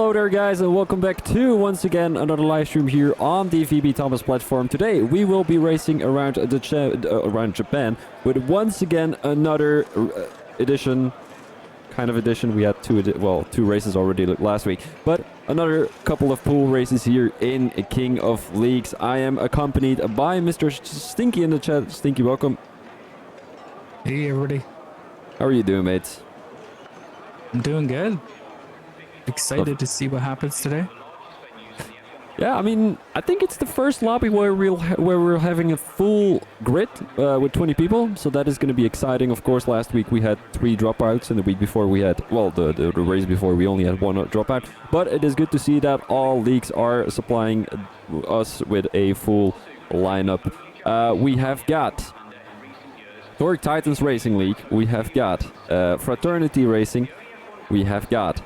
Hello there guys and welcome back to once again another live stream here on the VB Thomas platform. Today we will be racing around around Japan with once again another edition. We had two races already last week, but another couple of pool races here in King of Leagues. I am accompanied by Mr. Stinky in the chat. Stinky, welcome. Hey everybody. How are you doing, mates? I'm doing good. Excited to see what happens today. Yeah, I mean, I think it's the first lobby where we're having a full grid with 20 people, so that is going to be exciting. Of course, last week we had 3 dropouts, and the week before we had, well, the race before we only had 1 dropout. But it is good to see that all leagues are supplying us with a full lineup. We have got Torque Titans Racing League, we have got Fraternity Racing, we have got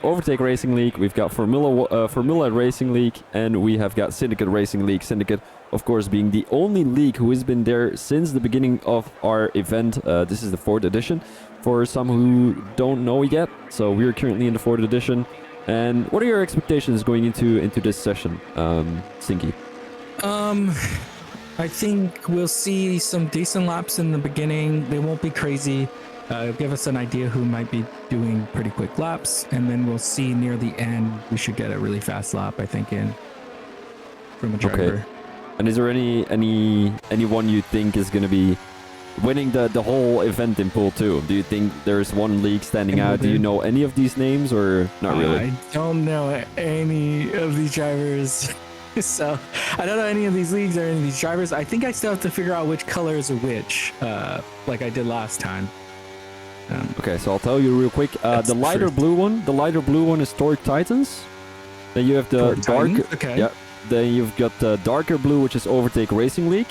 Overtake Racing League, we've got Formula Racing League, and we have got Syndicate Racing League. Syndicate, of course, being the only league who has been there since the beginning of our event. This is the 4th edition, for some who don't know yet. So we're currently in the 4th edition. And what are your expectations going into this session, Stinky? I think we'll see some decent laps in the beginning. They won't be crazy. Give us an idea who might be doing pretty quick laps, and then we'll see near the end. We should get a really fast lap, I think, from a driver. Okay. And is there anyone you think is going to be winning the whole event in Pool 2? Do you think there's one league standing out? Do you know any of these names or not really? I don't know any of these drivers. So I don't know any of these leagues or any of these drivers. I think I still have to figure out which colors are which, like I did last time. Okay, so I'll tell you real quick. The lighter blue one is Torque Titans. Then you have the darker. Okay. Yeah. Then you've got the darker blue, which is Overtake Racing League.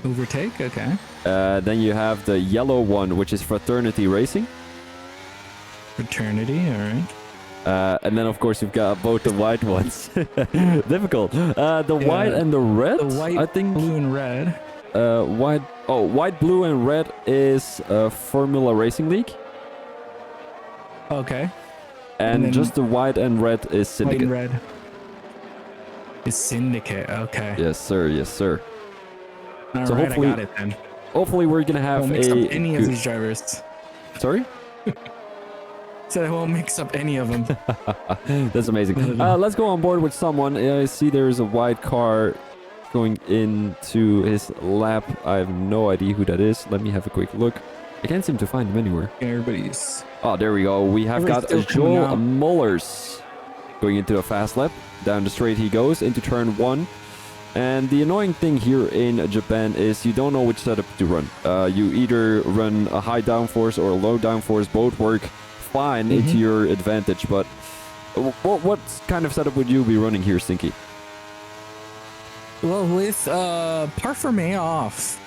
Overtake. Okay. Then you have the yellow one, which is Fraternity Racing. Fraternity. All right. And then of course you've got both the white ones. Difficult. The white and the red. The white, I think. Blue and red. White, blue, and red is Formula Racing League. Okay. And just the white and red is Syndicate. White and red is Syndicate. Okay. Yes, sir. Yes, sir. All so right, hopefully, I got it then. Hopefully, we're gonna have won't mix up any of these drivers. Sorry. So I won't mix up any of them. That's amazing. Let's go on board with someone. I see there's a white car going into his lap. I have no idea who that is. Let me have a quick look. I can't seem to find him anywhere. Everybody's... Oh, there we go. We have got Joel Mullers going into a fast lap. Down the straight he goes into turn 1. And the annoying thing here in Japan is you don't know which setup to run. You either run a high downforce or a low downforce. Both work fine into your advantage. But what kind of setup would you be running here, Stinky? Well, with Parc Fermé off,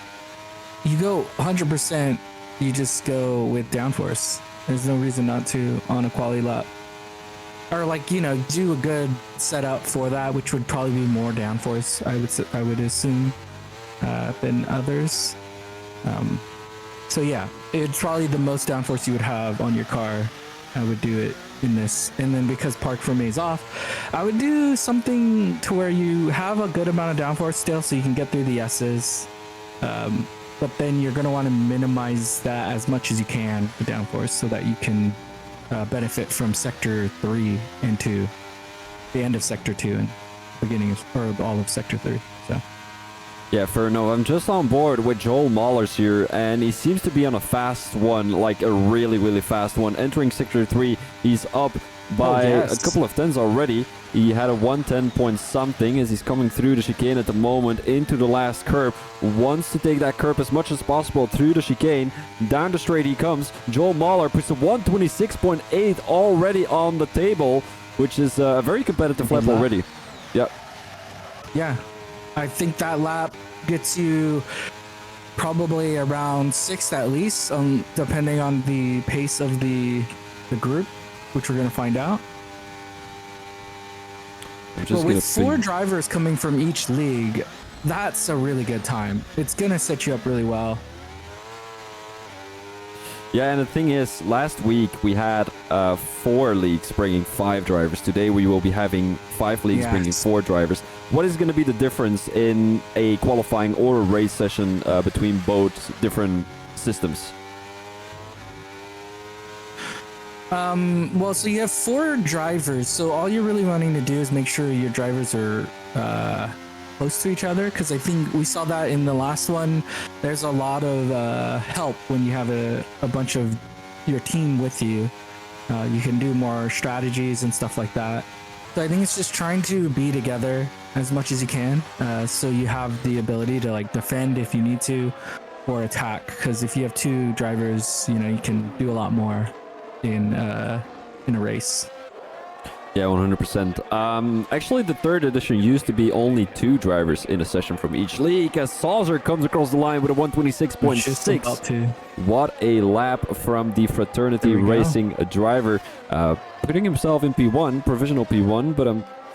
you go 100%. You just go with downforce. There's no reason not to on a quali lap. Or do a good setup for that, which would probably be more downforce. I would assume than others. So yeah, it's probably the most downforce you would have on your car. I would do it in this, and then because Parc Fermé is off, I would do something to where you have a good amount of downforce still, so you can get through the S's. But then you're going to want to minimize that as much as you can, the downforce, so that you can benefit from Sector 3 into the end of Sector 2 and beginning of, or all of Sector 3. So. Yeah, fair enough. I'm just on board with Joel Mullers here, and he seems to be on a fast one, like a really, really fast one. Entering Sector 3, he's up by a couple of tens already. He had a 110 point something as he's coming through the chicane at the moment into the last curve. Wants to take that curve as much as possible through the chicane. Down the straight he comes. Joel Muller puts a 126.8 already on the table, which is a very competitive lap already. Yeah. Yeah. I think that lap gets you probably around 6th at least, depending on the pace of the group, which we're going to find out. But with 4 drivers coming from each league, that's a really good time. It's going to set you up really well. Yeah, and the thing is, last week we had 4 leagues bringing 5 drivers. Today we will be having 5 leagues Yes. bringing 4 drivers. What is going to be the difference in a qualifying or a race session between both different systems? Well, so you have 4 drivers. So all you're really wanting to do is make sure your drivers are close to each other, because I think we saw that in the last one. There's a lot of help when you have a bunch of your team with you. You can do more strategies and stuff like that. So I think it's just trying to be together as much as you can, so you have the ability to like defend if you need to, or attack. Because if you have 2 drivers, you know, you can do a lot more in a race. Yeah, 100%. Actually, the 3rd edition used to be only 2 drivers in a session from each league, as Saucer comes across the line with a Just about 126.6. to. What a lap from the Fraternity There we go. Racing driver, putting himself in P1, provisional P1, but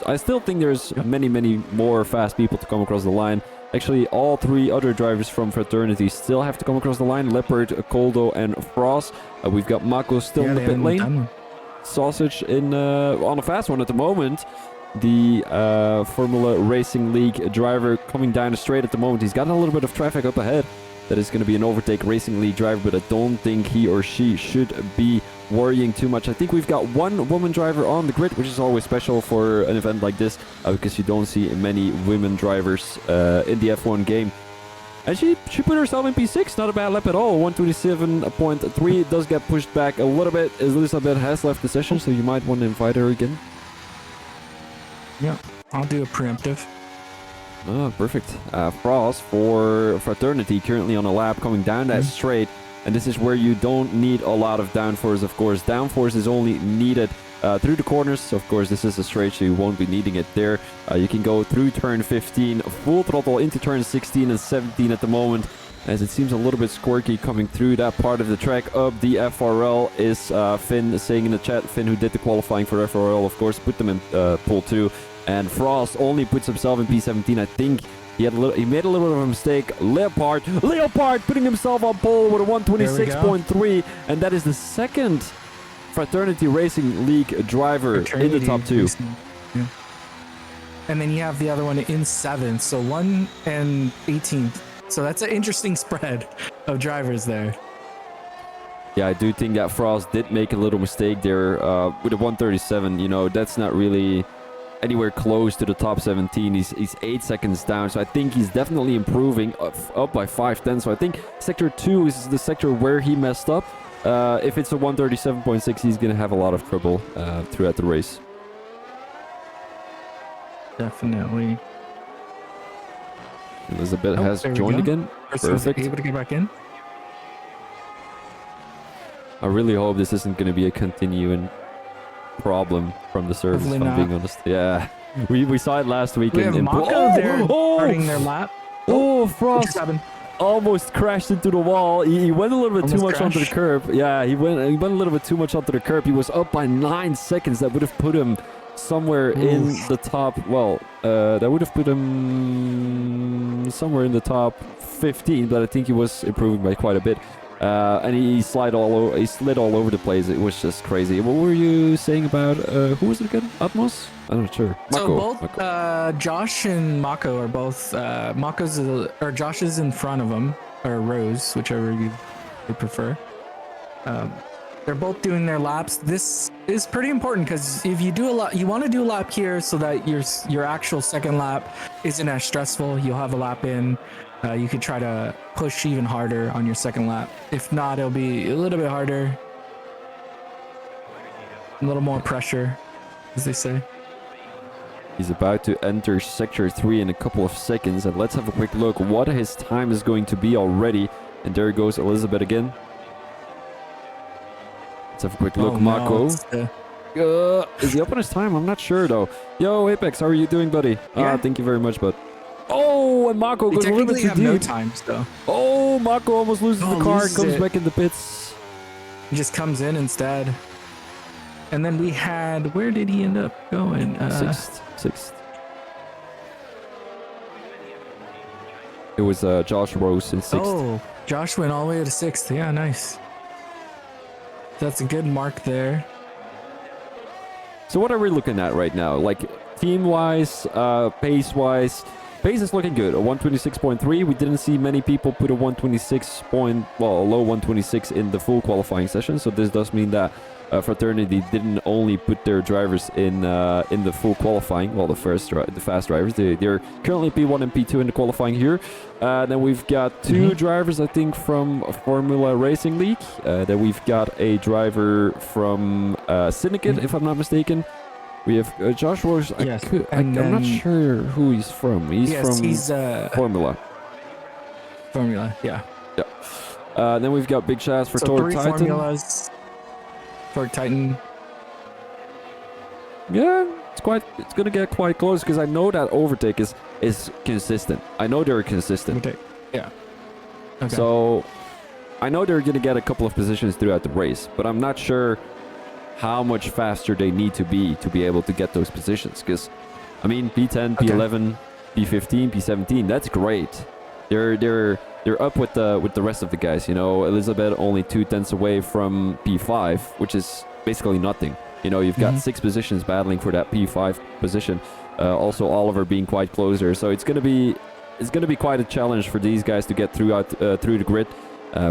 I still think there's many more fast people to come across the line. Actually, all 3 other drivers from Fraternity still have to come across the line: Leopard, Coldo, and Frost. We've got Mako still in the they pit haven't lane. done one. Sausage in on a fast one at the moment. The Formula Racing League driver coming down the straight at the moment. He's got a little bit of traffic up ahead. That is going to be an overtake Racing League driver, but I don't think he or she should be worrying too much. I think we've got 1 woman driver on the grid, which is always special for an event like this, because you don't see many women drivers in the F1 game. And she put herself in P6, not a bad lap at all. 127.3 does get pushed back a little bit. Elizabeth has left the session, so you might want to invite her again. Yeah, I'll do a preemptive. Oh, perfect. Frost for Fraternity currently on a lap coming down that straight. And this is where you don't need a lot of downforce, of course. Downforce is only needed through the corners. Of course, this is a straight, so you won't be needing it there. You can go through turn 15, full throttle into turn 16 and 17 at the moment, as it seems a little bit squirky coming through that part of the track. Up the FRL is Finn saying in the chat. Finn, who did the qualifying for FRL, of course, put them in pole 2. And Frost only puts himself in P17. I think he made a little bit of a mistake. Leopard putting himself on pole with a 126.3, and that is the 2nd Fraternity Racing League driver in the top 2. Yeah. And then you have the other one in 7th, so 1 and 18th. So that's an interesting spread of drivers there. Yeah, I do think that Frost did make a little mistake there with a 137. You know, that's not really anywhere close to the top 17. He's 8 seconds down, so I think he's definitely improving up by 5/10. So I think sector 2 is the sector where he messed up. If it's a 137.6, he's gonna have a lot of trouble throughout the race. Definitely. Elizabeth has there we joined go. again. Person's Perfect. able to get back in. I really hope this isn't gonna be a continuing problem from the service, Hopefully if I'm being not. honest. Yeah, we saw it last week We have in Mako there starting their lap. Oh, What just Frost happened? almost crashed into the wall. He went a little bit too Almost much onto the crashed. curb. Yeah, he went a little bit too much onto the curb. He was up by 9 seconds. That would have put him somewhere in the top. Well, that would have put him somewhere in the top 15. But I think he was improving by quite a bit. And he slid all over the place. It was just crazy. What were you saying about who was it again? Atmos? I'm not sure. So Mako. both Josh and Mako are both Josh is in front of him, or Rose, whichever you prefer. They're both doing their laps. This is pretty important because if you do a lap, you want to do a lap here so that your actual second lap isn't as stressful. You'll have a lap in. You could try to push even harder on your second lap. If not, it'll be a little bit harder. A little more pressure, as they say. He's about to enter sector 3 in a couple of seconds, and let's have a quick look what his time is going to be already. And there goes Elizabeth again. Let's have a quick look. Mako. Is he up on his time? I'm not sure though. Yo, Apex, how are you doing, buddy? Yeah. Thank you very much, bud. Oh, and Mako They goes a little bit technically too have no deep. times though. Oh, Mako almost loses Oh, the car, loses comes it. back in the pits. He just comes in instead. And then we had, where did he end up going? Sixth. It was Josh Rose in 6th. Oh, Josh went all the way to 6th. Yeah, nice. That's a good mark there. So what are we looking at right now? Like team-wise, pace-wise, pace is looking good. A 126.3. We didn't see many people put a 126 point, well, a low 126 in the full qualifying session. So this does mean that Fraternity didn't only put their drivers in the full qualifying. Well, the fast drivers. They're currently P1 and P2 in the qualifying here. Then we've got two drivers, I think, from Formula Racing League. Then we've got a driver from Syndicate, if I'm not mistaken. We have Josh Rose. Yes, I'm not sure who he's from. He's Formula. Formula, yeah. Yeah. Then we've got Big Chaz for So Torque three Titan. formulas. Torque Titan. Yeah, it's gonna get quite close because I know that overtake is consistent. I know they're consistent. Yeah. Okay. So I know they're gonna get a couple of positions throughout the race, but I'm not sure how much faster they need to be able to get those positions. Because I mean, P10, P11, P15, P17, that's great. They're up with the rest of the guys. You know, Elizabeth only 2/10 away from P5, which is basically nothing. You know, you've got 6 positions battling for that P5 position. Also, Oliver being quite closer, so it's gonna be quite a challenge for these guys to get through the grid.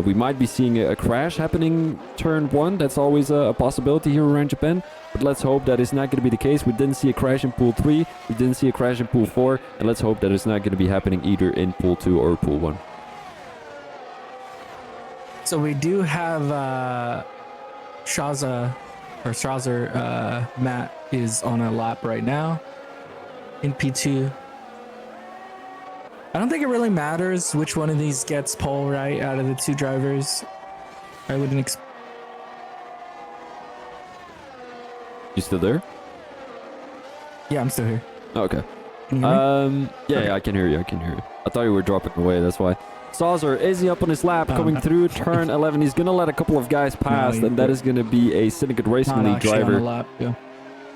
We might be seeing a crash happening turn 1. That's always a possibility here around Japan. But let's hope that it's not going to be the case. We didn't see a crash in Pool 3. We didn't see a crash in Pool 4. And let's hope that it's not going to be happening either in Pool 2 or Pool 1. So we do have Strazer, Matt is on a lap right now in P2. I don't think it really matters which one of these gets pole, right, out of the two drivers. I wouldn't expect. You still there? Yeah, I'm still here. Oh, okay. Can you hear me? Yeah, I can hear you. I thought you were dropping away, that's why. Sauzer, is he up on his lap coming through turn 11? He's going to let a couple of guys pass, and that is going to be a Syndicate Racing League driver. On a lap, yeah.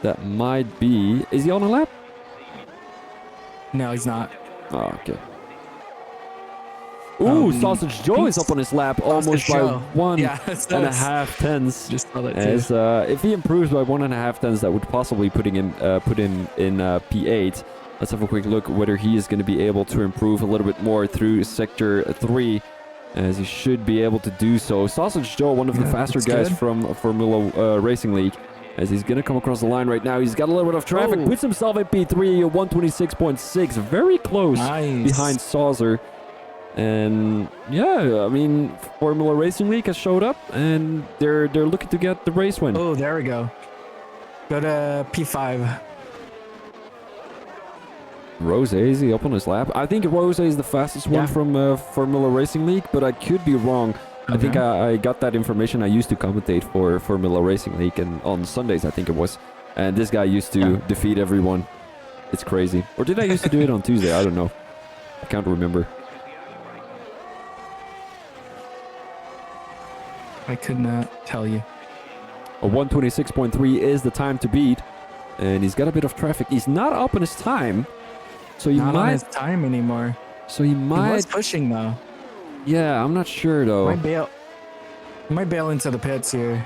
That might be... Is he on a lap? No, he's not. Oh, okay. Ooh, Sausage Joe is up on his lap almost by 1.5 tenths. Just saw that too. As if he improves by 1.5 tenths, that would possibly put him in P8. Let's have a quick look whether he is going to be able to improve a little bit more through Sector 3, as he should be able to do so. Sausage Joe, one of the faster guys from Formula Racing League, as he's going to come across the line right now. He's got a little bit of traffic, puts himself at P3, 126.6, very close behind Sauzer. And yeah, I mean, Formula Racing League has showed up, and they're looking to get the race win. Oh, there we go. Go to P5. Rose, is he up on his lap? I think Rose is the fastest one from Formula Racing League, but I could be wrong. Okay. I think I got that information. I used to commentate for Formula Racing League, and on Sundays I think it was. And this guy used to defeat everyone. It's crazy. Or did I used to do it on Tuesday? I don't know. I can't remember. I could not tell you. A 126.3 is the time to beat, and he's got a bit of traffic. He's not up in his time, so he not might. On his time anymore. So he might. He was pushing though. Yeah, I'm not sure though. Might bail into the pits here.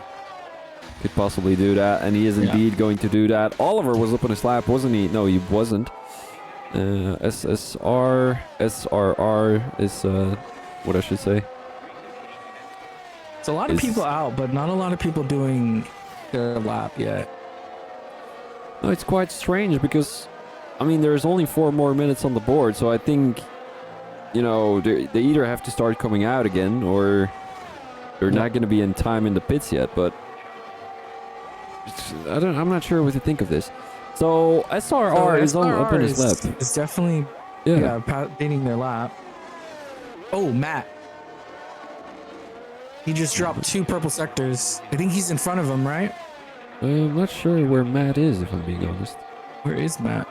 Could possibly do that, and he is indeed going to do that. Oliver was up on his lap, wasn't he? No, he wasn't. SRR is what I should say. It's a lot of people out, but not a lot of people doing their lap yet. No, it's quite strange because, I mean, there's only 4 more minutes on the board, so I think, you know, they either have to start coming out again, or they're not going to be in time in the pits yet. But I'm not sure what to think of this. So SRR is up in his lap. It's definitely beating their lap. Oh, Matt. He just dropped 2 purple sectors. I think he's in front of him, right? I'm not sure where Matt is, if I'm being honest. Where is Matt?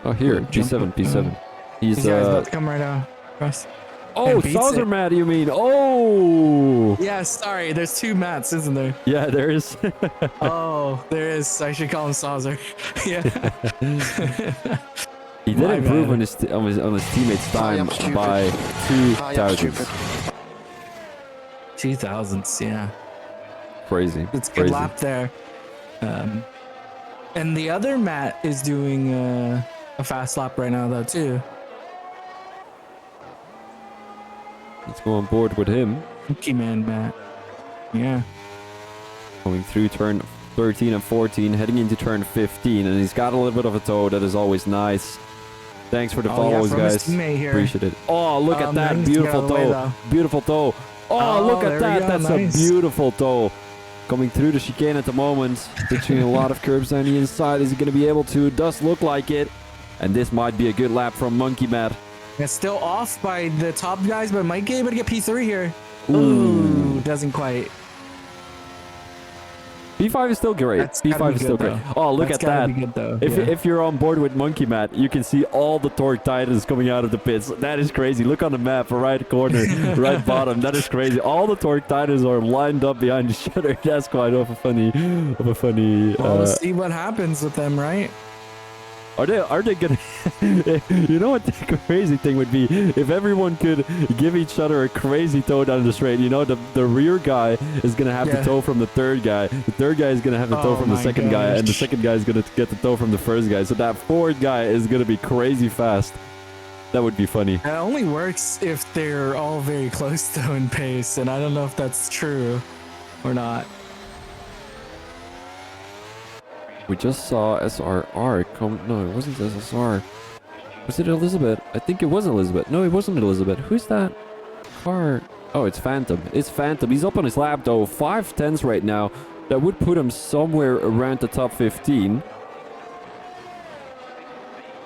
Oh, here, P7. He's about to come right out. Oh, Sauzer Matt, you mean? Oh! Yeah, sorry. There's 2 Matts, isn't there? Yeah, there is. Oh, there is. I should call him Sauzer. Yeah. He did improve on his teammates' time by 2 thousandths. 2 thousandths, yeah. Crazy. It's a good Crazy. lap there. And the other Matt is doing a fast lap right now, though, too. Let's go on board with him. Monkey Man Matt. Yeah. Coming through turn 13 and 14, heading into turn 15, and he's got a little bit of a toe. That is always nice. Thanks for the follows, from his guys. teammate here. Appreciate it. Oh, look at that nice to beautiful get out of the way, toe. Beautiful toe. Oh, look there at we that. go, That's nice. a beautiful toe. Coming through the chicane at the moment. Pitching a lot of curbs down the inside. Is he going to be able to? Does look like it. And this might be a good lap from Monkey Matt. It's still off by the top guys, but might be able to get P3 here. Ooh. Ooh, doesn't quite. P5 is still great. That's gotta P5 be is still good, great. though. Oh, look That's at gotta that. be good, though. If you're on board with Monkey Matt, you can see all the Torque Titans coming out of the pits. That is crazy. Look on the map, right corner, right bottom. That is crazy. All the Torque Titans are lined up behind the shutter. That's quite of a funny. Well, we'll see what happens with them, right? Are they gonna? You know what the crazy thing would be if everyone could give each other a crazy tow down the straight. You know, the rear guy is gonna have the tow from the third guy. The third guy is gonna have the tow from the second guy, and the second guy is gonna get the tow from the first guy. So that fourth guy is gonna be crazy fast. That would be funny. It only works if they're all very close though in pace, and I don't know if that's true or not. We just saw SRR come. No, it wasn't SSR. Was it Elizabeth? I think it was Elizabeth. No, it wasn't Elizabeth. Who's that car? Oh, it's Phantom. It's Phantom. He's up on his lap though. 5/10s right now. That would put him somewhere around the top 15.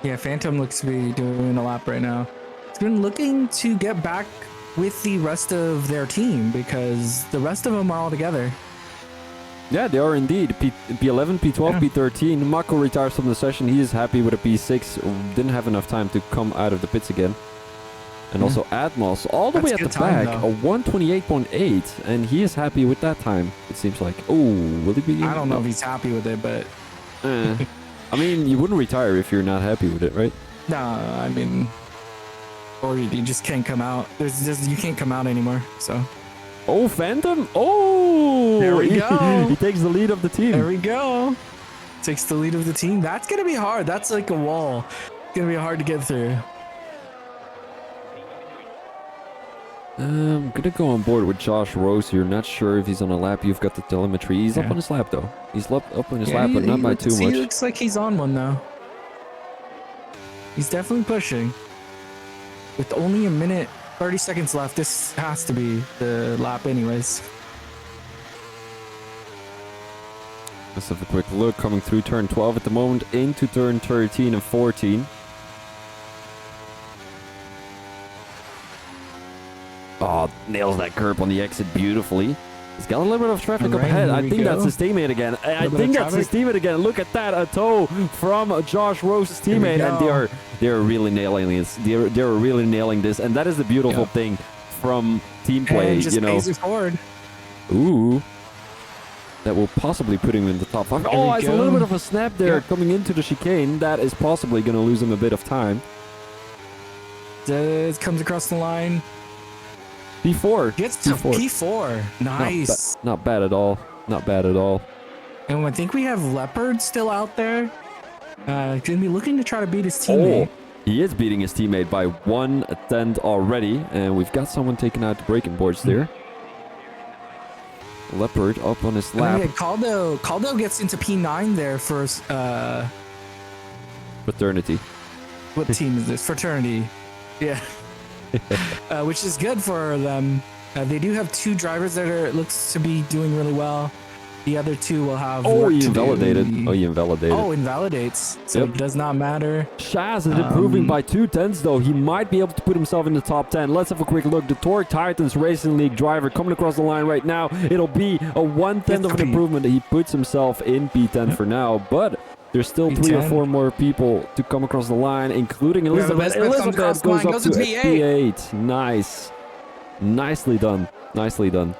Yeah, Phantom looks to be doing a lap right now. He's been looking to get back with the rest of their team because the rest of them are all together. Yeah, they are indeed. P11, P12, P13. Mako retires from the session. He is happy with a P6. Didn't have enough time to come out of the pits again. And also Atmos, all the That's way at good the time, back, though. a 128.8. And he is happy with that time, it seems like. Oh, will he be? I don't know if he's happy with it, but I mean, you wouldn't retire if you're not happy with it, right? no, I mean, or you just can't come out. You can't come out anymore. So Oh, Phantom! Oh! There we go. He takes the lead of the team. there we go. Takes the lead of the team. That's gonna be hard. That's like a wall. It's gonna be hard to get through. I'm gonna go on board with Josh Rose here. Not sure if he's on a lap. You've got the telemetry. He's up on his lap though. He's up on his lap, but not by too He much. looks like he's on one though. He's definitely pushing. With only a minute 30 seconds left, this has to be the lap anyways. Let's have a quick look. Coming through turn 12 at the moment, into turn 13 and 14. Oh, nails that curb on the exit beautifully. He's got a little bit of traffic up Alright, ahead. here I we think go. that's his teammate again. I Little bit think of that's his teammate again. Look at that, a tow from Josh Rose's Here we teammate, and go. they're really nailing this. They're really nailing this, and that is the beautiful thing from team play. And just You know, pays it forward. ooh, that will possibly put him in the top 5. There Oh, we it's a go. little bit of a snap there Yeah. coming into the chicane. That is possibly going to lose him a bit of time. It comes across the line. P4. Gets to P4. P4. Nice. Not bad at all. Not bad at all. And I think we have Leopard still out there. Gonna be looking to try to beat his Oh, teammate. he is beating his teammate by 1/10 already, and we've got someone taking out the braking boards there. Leopard up on his And lap. then Caldo gets into P9 there for Fraternity. what team is this? Fraternity. Yeah. Which is good for them. They do have two drivers that are looks to be doing really well. The other two will have. Oh, work he to do. invalidated. Oh, he invalidated. Oh, invalidates. So Yep. it does not matter. Shaz is improving by 2/10 though. He might be able to put himself in the top 10. Let's have a quick look. The Torque Titans Racing League driver coming across the line right now. It'll be a 1/10 of an P. improvement. He puts himself in P10 for now, but there's still 3 or P10. 4 more people to come across the line, including have Elizabeth. Elizabeth comes across the line, goes up goes to to P8. Nice. Nicely done. Nicely done.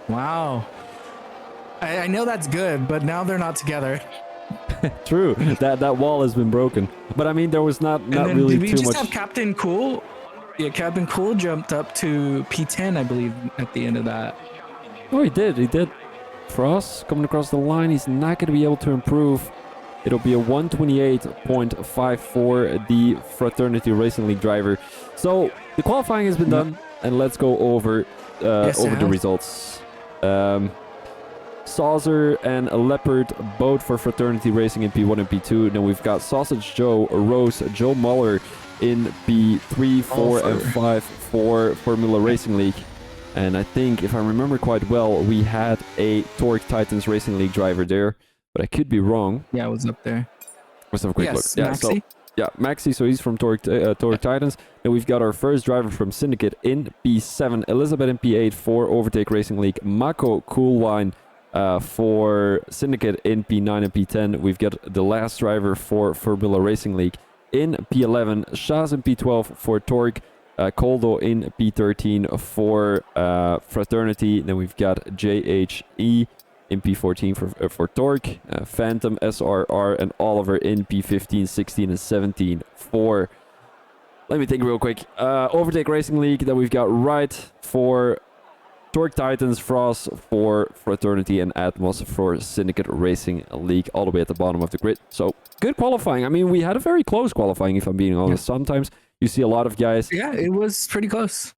Wow. I know that's good, but now they're not together. True. that wall has been broken. But I mean, there was not And then really did we too just much. have Captain Cool? Yeah, Captain Cool jumped up to P10, I believe, at the end of that. Oh, he did. He did. Frost coming across the line. He's not going to be able to improve. It'll be a 128.5 for the Fraternity Racing League driver. So the qualifying has been done, and let's go over the results. Saucer and Leopard both for Fraternity Racing in P1 and P2. Then we've got Sausage Joe, Rose, Joe Muller in P3, 4, and 5 for Formula Racing League. And I think, if I remember quite well, we had a Torque Titans Racing League driver there, but I could be wrong. Yeah, it was up there. Let's have a quick look. Yeah, Maxi. Maxi, so he's from Torque Titans. Then we've got our first driver from Syndicate in P7, Elizabeth in P8 for Overtake Racing League, Mako Coolwine for Syndicate in P9 and P10. We've got the last driver for Formula Racing League in P11, Shaz in P12 for Torque, Coldo in P13 for Fraternity. Then we've got JHE in P14 for Torque, Phantom, SRR, and Oliver in P15, 16, and 17 for... Let me think real quick. Overtake Racing League, then we've got Wright for Torque Titans, Frost for Fraternity, and Atmos for Syndicate Racing League, all the way at the bottom of the grid. So, good qualifying. I mean, we had a very close qualifying, if I'm being honest. Sometimes you see a lot of guys... Yeah, it was pretty close.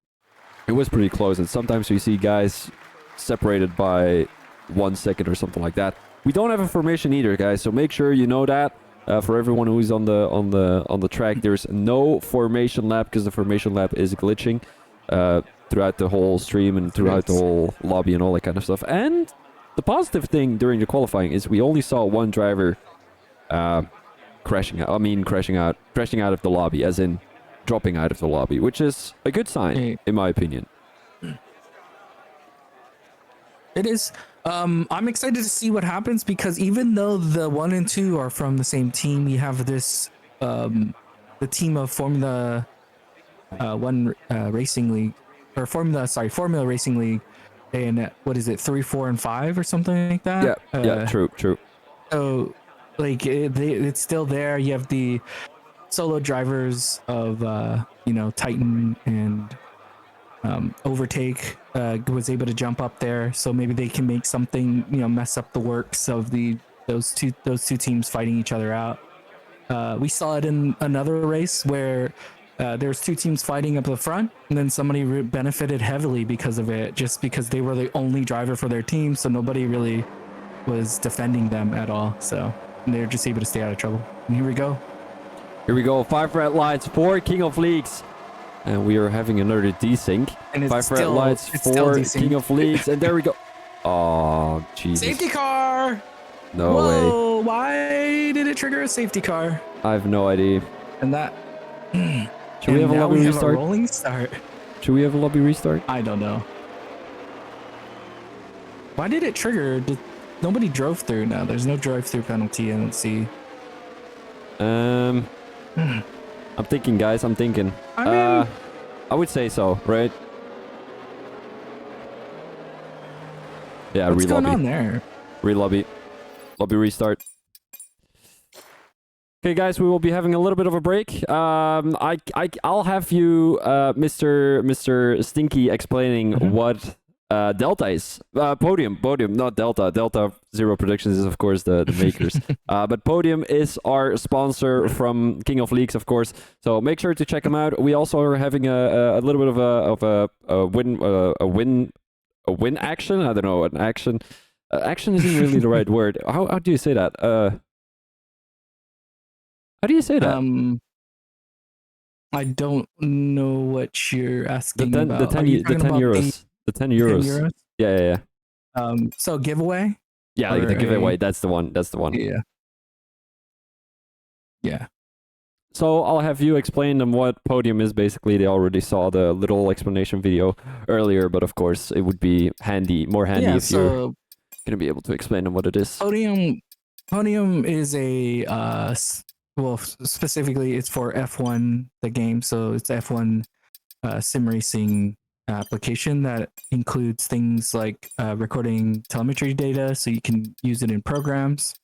It was pretty close, and sometimes you see guys separated by 1 second or something like that. We don't have a formation either, guys, so make sure you know that. For everyone who's on the track, there's no formation lap because the formation lap is glitching throughout the whole stream and throughout the whole lobby and all that kind of stuff. And the positive thing during the qualifying is we only saw one driver crashing out of the lobby, as in dropping out of the lobby, which is a good sign, in my opinion. It is. I'm excited to see what happens, because even though the 1 and 2 are from the same team, we have this the team of Formula One Racing League, or Formula Racing League, and what is it, 3, 4, and 5 or something like that? Yeah, true. So like it's still there. You have the solo drivers of Titan and Overtake was able to jump up there, so maybe they can make something, mess up the works of those two teams fighting each other out. We saw it in another race where there's two teams fighting up the front, and then somebody benefited heavily because of it, just because they were the only driver for their team, so nobody really was defending them at all. So they're just able to stay out of trouble. And here we go. 5 red lights for King of Leagues. And we are having another desync. 5 red lights for King of Leagues. And there we go. Oh, Jesus. Safety car! No way. Why did it trigger a safety car? I have no idea. And that... Should we have a lobby restart? A rolling start. Should we have a lobby restart? I don't know. Why did it trigger? Nobody drove through now. There's no drive-through penalty. I don't see. I'm thinking, guys. I would say so, right? Yeah, what's going on there? Re-lobby. Lobby restart. Okay, guys, we will be having a little bit of a break. I'll have you, Mr. Stinky, explaining what Delta is. Podium, not Delta. Delta Zero Predictions is, of course, the makers. But Podium is our sponsor from King of Leagues, of course. So make sure to check them out. We also are having a little bit of a win action. I don't know, an action. Action isn't really the right word. How do you say that? How do you say that? I don't know what you're asking about. The 10 euros. The 10 euros. Yeah. So giveaway? Yeah, like the giveaway. That's the one. Yeah. So I'll have you explain them what Podium is. Basically, they already saw the little explanation video earlier, but of course, it would be more handy if you're going to be able to explain them what it is. Podium is a specifically it's for F1 the game. So it's F1 sim racing application that includes things like recording telemetry data, so you can use it in programs.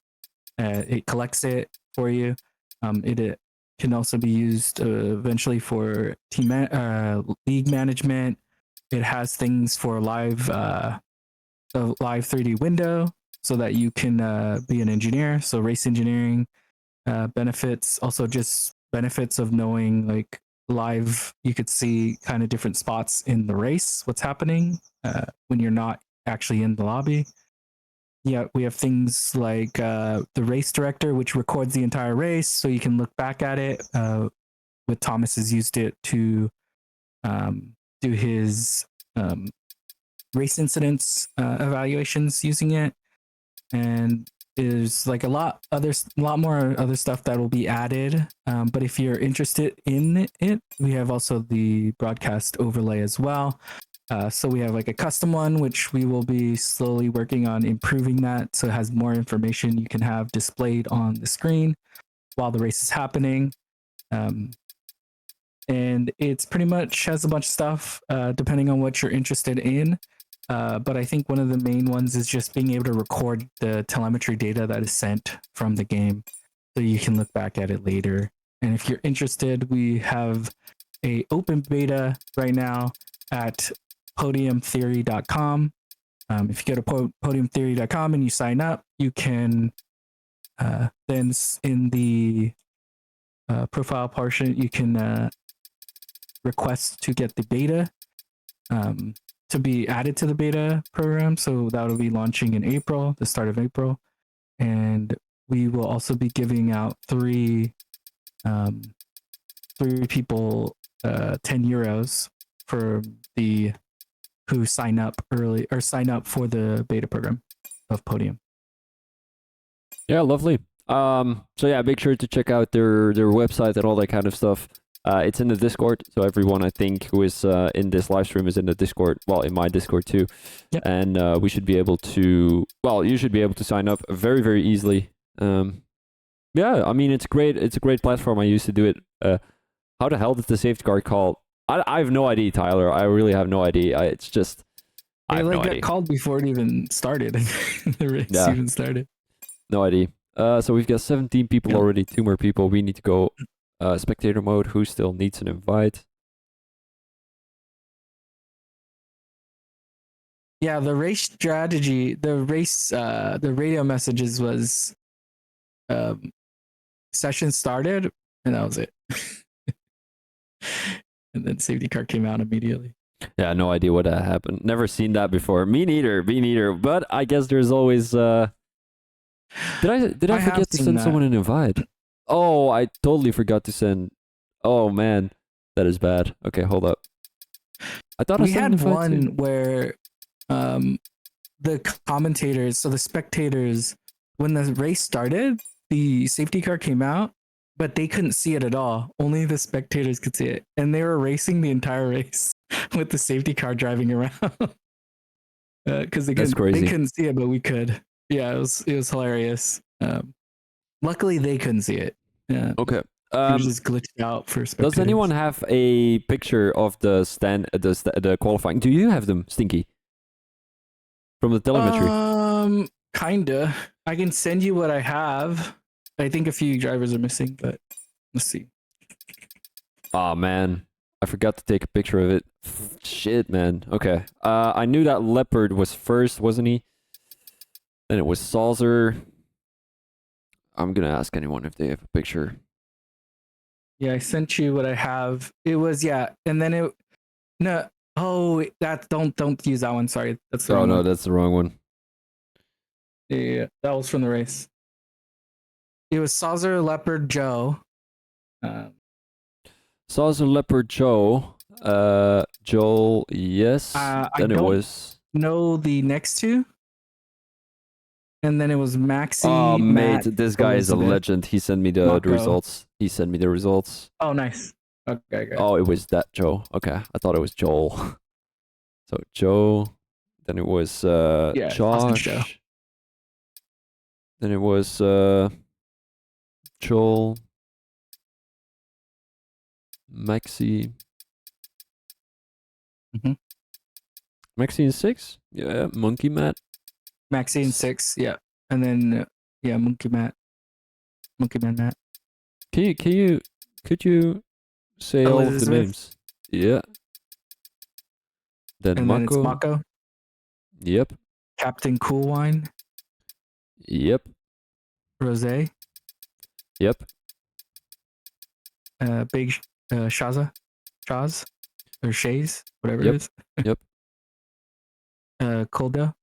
It collects it for you. It can also be used eventually for league management. It has things for live a live 3D window so that you can be an engineer. So race engineering benefits, also just benefits of knowing like live. You could see kind of different spots in the race, what's happening when you're not actually in the lobby. Yeah, we have things like the race director, which records the entire race, so you can look back at it. With Thomas has used it to do his race incidents evaluations using it, and there's like a lot more other stuff that will be added. But if you're interested in it, we have also the broadcast overlay as well. So we have like a custom one, which we will be slowly working on improving that, so it has more information you can have displayed on the screen while the race is happening. And it's pretty much has a bunch of stuff depending on what you're interested in. But I think one of the main ones is just being able to record the telemetry data that is sent from the game, so you can look back at it later. And if you're interested, we have a open beta right now at podiumtheory.com. If you go to podiumtheory.com and you sign up, you can then in the profile portion, you can request to get the beta to be added to the beta program. So that will be launching in April, the start of April. And we will also be giving out three people €10 for the who sign up early or sign up for the beta program of Podium. Yeah, lovely. So yeah, make sure to check out their website and all that kind of stuff. It's in the Discord, so everyone I think who is in this live stream is in the Discord. Well, in my Discord too. Yep. And we should be able to. Well, you should be able to sign up very, very easily. Yeah, I mean it's great. It's a great platform. I used to do it. How the hell did the safety car call? I have no idea, Tyler. I really have no idea. It's just I have no got idea. called before it even started. The race even started. No idea. So we've got 17 people already. 2 more people. We need to go spectator mode. Who still needs an invite? Yeah, the race strategy, the radio messages was session started, and that was it. And then safety car came out immediately. Yeah, no idea what happened. Never seen that before. Me neither. But I guess there's always. Did I forget to send someone an invite? Oh, I totally forgot to send. Oh man, that is bad. Okay, hold up. I thought we I sent had an one invite too. where the commentators, so the spectators, when the race started, the safety car came out, but they couldn't see it at all. Only the spectators could see it, and they were racing the entire race with the safety car driving around because they couldn't see it, but we could. Yeah, it was hilarious. Luckily, they couldn't see it. Yeah. Okay. It was just glitched out for spectators. Does anyone have a picture of the the qualifying? Do you have them, Stinky? From the telemetry? Kinda. I can send you what I have. I think a few drivers are missing, but let's see. Oh man, I forgot to take a picture of it. Shit, man. Okay. I knew that Leopard was first, wasn't he? Then it was Salzer. I'm gonna ask anyone if they have a picture. Yeah, I sent you what I have. It was and then it no. Oh, that don't use that one. Sorry, that's the wrong one. That's the wrong one. Yeah, that was from the race. It was Salzer, Leopard, Joe. Salzer, Leopard, Joe. Joel, yes. Then it was. No, the next two. And then it was Maxi. Oh, Matt, mate, this guy Elizabeth, is a legend. He sent me the results. He sent me the results. Oh, nice. Okay, great. Oh, it was that Joe. Okay, I thought it was Joel. So Joe. Then it was Josh. Joe. Then it was Joel. Maxi. Mm-hmm. Maxi in 6? Yeah, Monkey Matt. Maxi in 6, yeah. And then Monkey Man Matt. Could you say all of the names? Yeah. Then and Mako. Then it's Mako. Yep. Captain Cool Wine, Yep. Rosé, Yep. Big Shaza, Shaz, or Shays, whatever Yep. it is. Yep. Kolda,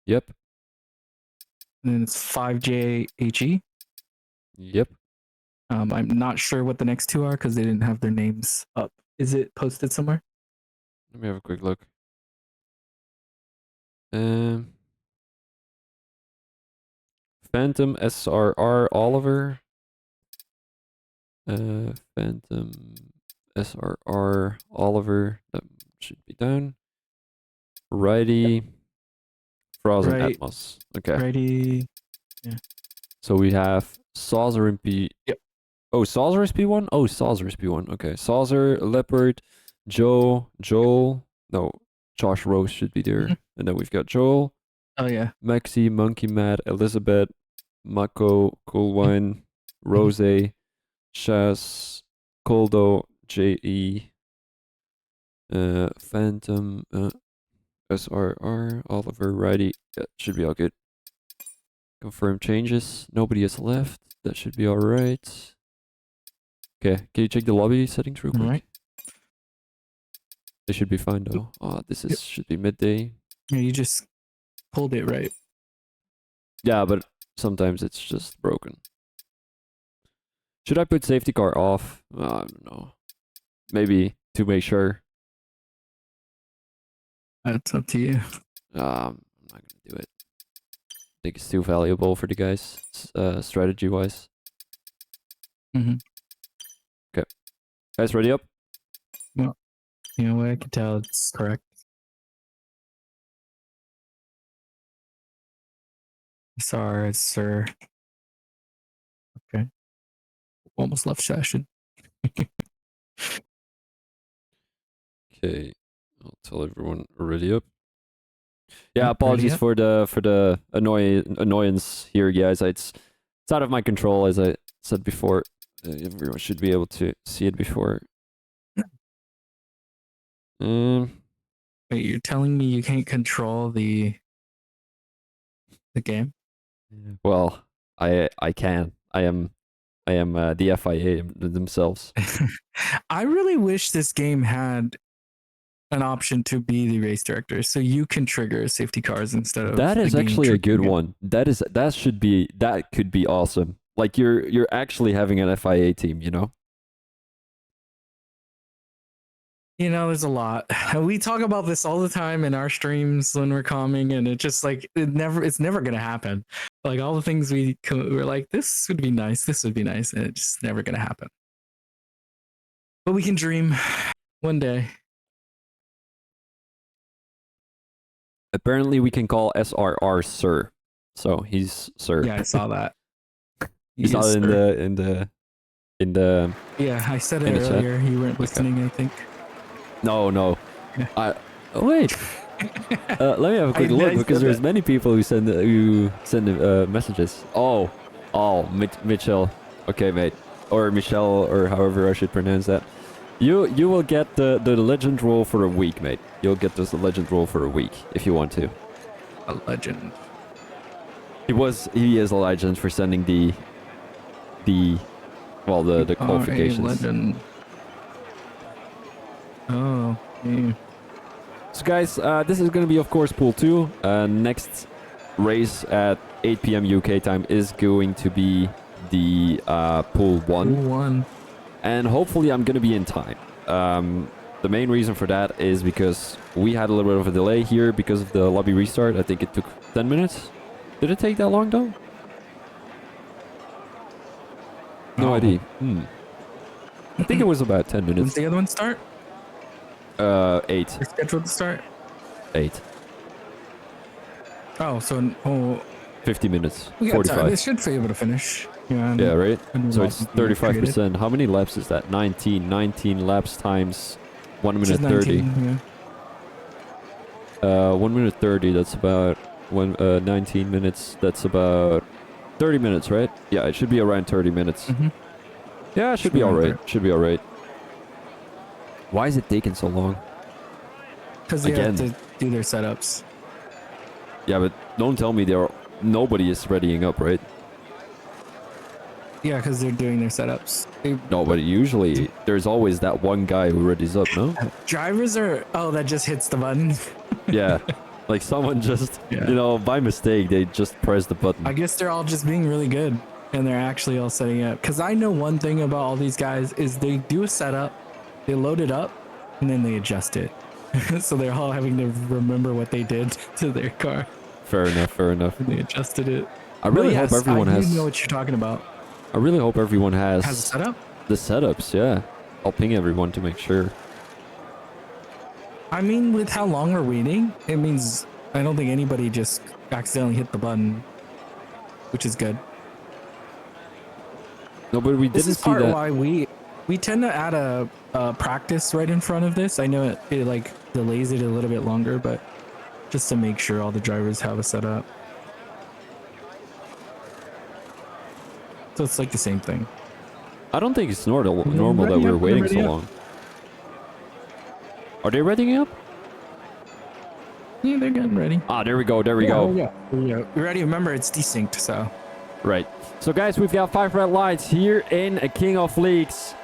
Yep. and then it's 5JHE. Yep. I'm not sure what the next two are because they didn't have their names up. Is it posted somewhere? Let me have a quick look. Phantom SRR Oliver. Phantom SRR Oliver. That should be down. Righty. Frozen Right. Atmos. Okay. Ready? So we have Saucer and P. Yep. Oh, Saucer is P1? Oh, Saucer is P1. Okay. Saucer, Leopard, Joel. No, Josh Rose should be there. Mhm. And then we've got Joel, Oh yeah. Maxi, Monkey Mad, Elizabeth, Mako, Coolwine, Rose, Shaz, Coldo, JE, Phantom, SRR, Oliver, Righty. Yeah, should be all good. Confirm changes. Nobody has left. That should be alright. Okay, can you check the lobby settings real quick? Alright. They should be fine though. Oh, this is should be midday. Yeah, you just pulled it right. Yeah, but sometimes it's just broken. Should I put safety car off? I don't know. Maybe to make sure. That's up to you. I'm not gonna do it. I think it's too valuable for the guys, strategy wise. Mm-hmm. Okay, guys, ready up? You know what? I can tell it's correct. Sorry, sir. Okay. Almost left session. Okay, I'll tell everyone ready up. Yeah, Yep, apologies ready up. for the annoyance here, guys. It's out of my control, as I said before. Everyone should be able to see it before. Wait, you're telling me you can't control the game? Well, I can. I am the FIA themselves. I really wish this game had an option to be the race director, so you can trigger safety cars instead of That is the game actually a good triggering it. one. That could be awesome. Like you're actually having an FIA team, you know? You know, there's a lot. We talk about this all the time in our streams when we're calming, and it just like it's never gonna happen. Like all the things we're like, this would be nice, and it's just never gonna happen. But we can dream one day. Apparently we can call SRR Sir. So he's Sir. Yeah, I saw that. He's not Yes, in sir. the Yeah, I said in it the chat. earlier. You weren't listening, I think. No. Yeah. Wait. Let me have a quick look, because there's many people who send messages. Oh, Mitchell. Okay, mate, or Michelle, or however I should pronounce that. You will get the legend role for a week, mate. You'll get this legend role for a week if you want to. A legend. He is a legend for sending the qualifications. A legend. Oh, yeah. So guys, this is going to be, of course, Pool 2. Next race at 8 p.m. UK time is going to be the Pool 1. Pool 1. And hopefully I'm going to be in time. The main reason for that is because we had a little bit of a delay here because of the lobby restart. I think it took 10 minutes. Did it take that long, though? No idea. I think it was about 10 When's minutes. the other one start? 8. They're scheduled to start? 8. Oh, so 50 minutes. we got time. 45. They should be able to finish. Yeah, Yeah, right? and So we'll it's also be creative. 35%. How many laps is that? 19. 19 laps times 1 minute Just 30. 19, yeah. 1 minute 30, that's about 19 minutes. That's about 30 minutes, right? Yeah, it should be around 30 minutes. Mhm. Yeah, it should be alright. Should be alright. Why is it taking so long? Because they Again. have to do their setups. Yeah, but don't tell me nobody is readying up, right? Yeah, because they're doing their setups. No, but usually there's always that one guy who readies up, no? Drivers are that just hits the button. Yeah. Like someone just, Yeah. by mistake, they just press the button. I guess they're all just being really good, and they're actually all setting up. Because I know one thing about all these guys is they do a setup, they load it up, and then they adjust it. So they're all having to remember what they did to their car. Fair enough. And they adjusted it. I really But hope yes, everyone I has. do know what you're talking about. I really hope everyone has Has a setup? the setups. Yeah, I'll ping everyone to make sure. I mean, with how long we're waiting, it means I don't think anybody just accidentally hit the button, which is good. No, but we This didn't is see part that. why we tend to add a practice right in front of this. I know it like delays it a little bit longer, but just to make sure all the drivers have a setup. So it's like the same thing. I don't think it's normal that ready we're up, waiting ready so up. long. Are they readying up? Yeah, they're getting ready. Ah, there we go. There we go. Yeah. We're ready. Remember, it's desynced, so. Right. So, guys, we've got 5 red lights here in King of Leagues.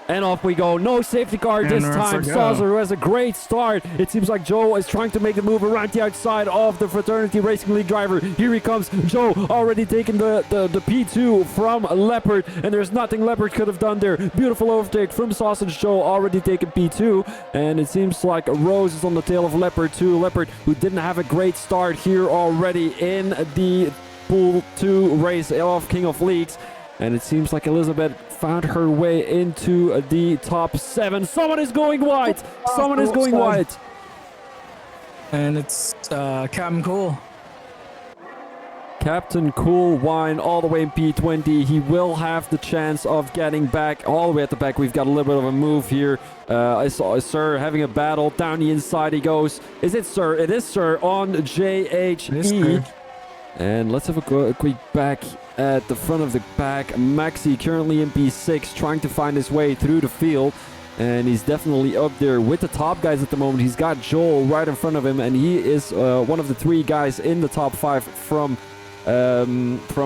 And off we go. No safety car And this off time. we go. Saucer, who has a great start. It seems like Joe is trying to make the move around the outside of the Fraternity Racing League driver. Here he comes. Joe already taking the P2 from Leopard. And there's nothing Leopard could have done there. Beautiful overtake from Sausage Joe, already taking P2. And it seems like Rose is on the tail of Leopard too. Leopard, who didn't have a great start here already in the Pool 2 race of King of Leagues. And it seems like Elizabeth found her way into the top 7. Someone is going wide. Someone is going wide. And it's Captain Cool. Captain Cool Wine all the way in P20. He will have the chance of getting back all the way at the back. We've got a little bit of a move here. I saw Sir having a battle. Down the inside he goes. Is it Sir? It is Sir on JHE. And let's have a quick back at the front of the pack. Maxi currently in P6, trying to find his way through the field. And he's definitely up there with the top guys at the moment. He's got Joel right in front of him. And he is one of the 3 guys in the top 5 from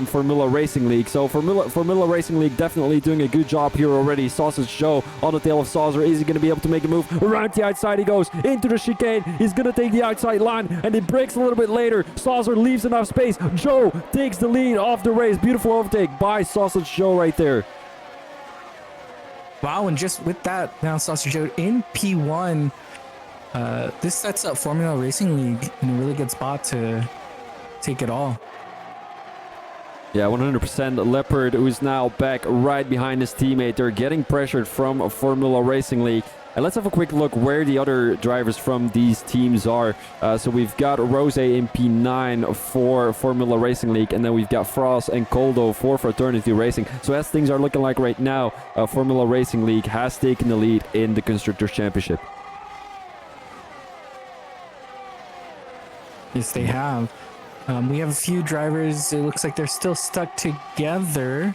Formula Racing League. So Formula Racing League definitely doing a good job here already. Sausage Joe on the tail of Saucer. Is he going to be able to make a move? Around the outside he goes into the chicane. He's going to take the outside line and he breaks a little bit later. Saucer leaves enough space. Joe takes the lead off the race. Beautiful overtake by Sausage Joe right there. Wow, and just with that, now Sausage Joe in P1. This sets up Formula Racing League in a really good spot to take it all. Yeah, 100%. Leopard, who's now back right behind his teammate. They're getting pressured from Formula Racing League. And let's have a quick look where the other drivers from these teams are. So we've got Rose in P9 for Formula Racing League. And then we've got Frost and Coldo for Fraternity Racing. So as things are looking like right now, Formula Racing League has taken the lead in the Constructors' Championship. Yes, they have. We have a few drivers. It looks like they're still stuck together.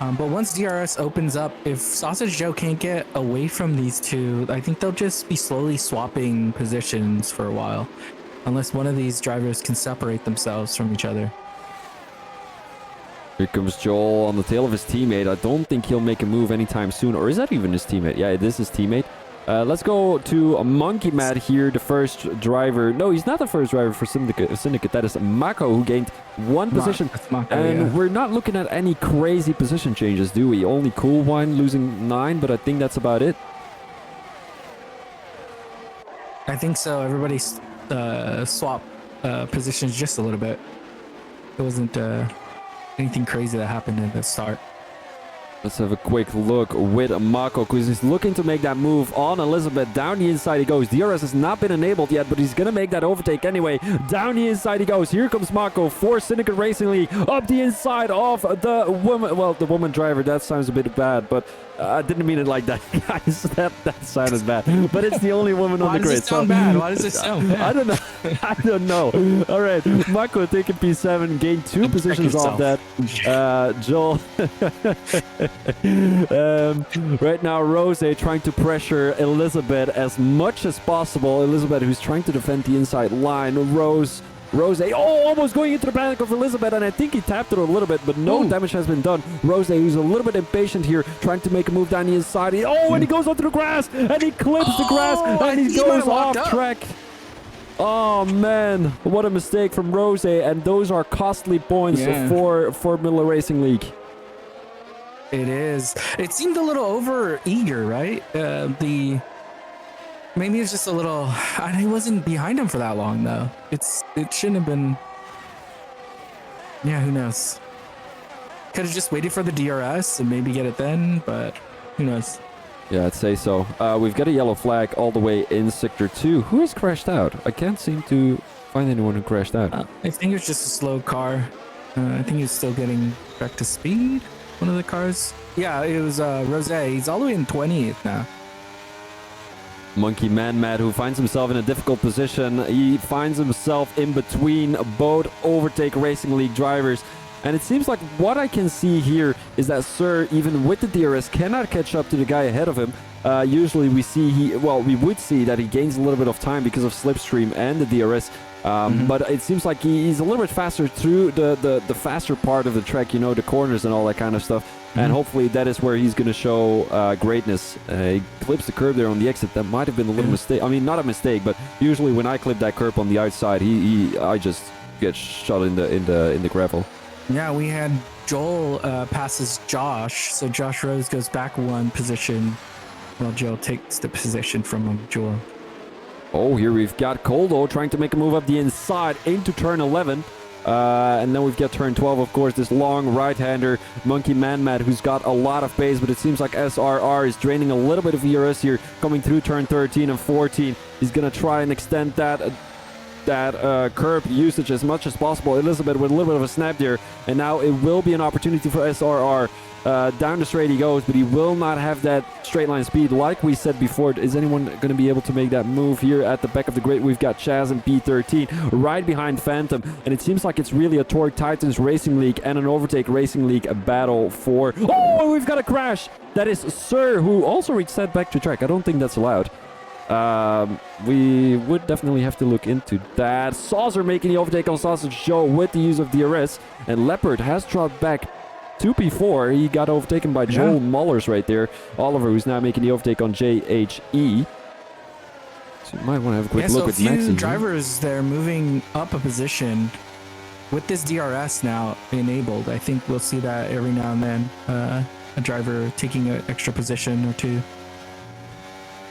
But once DRS opens up, if Sausage Joe can't get away from these two, I think they'll just be slowly swapping positions for a while. Unless one of these drivers can separate themselves from each other. Here comes Joel on the tail of his teammate. I don't think he'll make a move anytime soon. Or is that even his teammate? Yeah, it is his teammate. Let's go to Monkey Matt here, the first driver. No, he's not the first driver for Syndicate. That is Mako, who gained 1 position. And we're not looking at any crazy position changes, do we? Only Cool Wine losing 9, but I think that's about it. I think so. Everybody swapped positions just a little bit. It wasn't anything crazy that happened at the start. Let's have a quick look with Mako, because he's looking to make that move on Elizabeth. Down the inside he goes. DRS has not been enabled yet, but he's going to make that overtake anyway. Down the inside he goes. Here comes Mako for Syndicate Racing League. Up the inside of the woman. Well, the woman driver. That sounds a bit bad, but I didn't mean it like that, guys. That sounded bad. But it's the only woman on the grid. Why does it sound bad? Why does it sound bad? I don't know. I don't know. All right. Mako taking P7. Gained 2 positions off that. Joel. Right now, Rose trying to pressure Elizabeth as much as possible. Elizabeth, who's trying to defend the inside line. Rose, almost going into the back of Elizabeth, and I think he tapped it a little bit, but no damage has been done. Rose, who's a little bit impatient here, trying to make a move down the inside. And he goes onto the grass, and he clips the grass, and he goes off track. Oh man, what a mistake from Rose, and those are costly points for Formula Racing League. It is. It seemed a little over eager, right? Maybe it's just a little. He wasn't behind him for that long though. It shouldn't have been. Yeah, who knows? Could have just waited for the DRS and maybe get it then, but who knows? Yeah, I'd say so. We've got a yellow flag all the way in Sector 2. Who has crashed out? I can't seem to find anyone who crashed out. I think it's just a slow car. I think he's still getting back to speed. One of the cars. Yeah, it was Rose. He's all the way in 20th now. Monkey Man Mad, who finds himself in a difficult position. He finds himself in between both Overtake Racing League drivers. And it seems like what I can see here is that Sir, even with the DRS, cannot catch up to the guy ahead of him. Usually we would see that he gains a little bit of time because of Slipstream and the DRS. But it seems like he's a little bit faster through the faster part of the track, the corners and all that kind of stuff. And hopefully that is where he's going to show greatness. He clips the curb there on the exit. That might have been a little mistake. I mean, not a mistake, but usually when I clip that curb on the outside, I just get shot in the gravel. Yeah, we had Joel passes Josh, so Josh Rose goes back one position while Joel takes the position from Joel. Oh, here we've got Coldo trying to make a move up the inside into turn 11. And then we've got turn 12, of course, this long right-hander, Monkey Man Mad, who's got a lot of pace, but it seems like SRR is draining a little bit of ERS here, coming through turn 13 and 14. He's going to try and extend that curb usage as much as possible. Elizabeth with a little bit of a snap there, and now it will be an opportunity for SRR. Down the straight he goes, but he will not have that straight line speed. Like we said before, is anyone going to be able to make that move here at the back of the grid? We've got Chaz and P13 right behind Phantom, and it seems like it's really a Torque Titans Racing League and an Overtake Racing League battle for... Oh, we've got a crash! That is Sir, who also reached that back to track. I don't think that's allowed. We would definitely have to look into that. Saucer making the overtake on Sausage Joe with the use of DRS, and Leopard has dropped back to P4. He got overtaken by Joel Mullers right there. Oliver, who's now making the overtake on JHE. So you might want to have a quick look at Maxi. A few drivers there moving up a position with this DRS now enabled. I think we'll see that every now and then. A driver taking an extra position or two.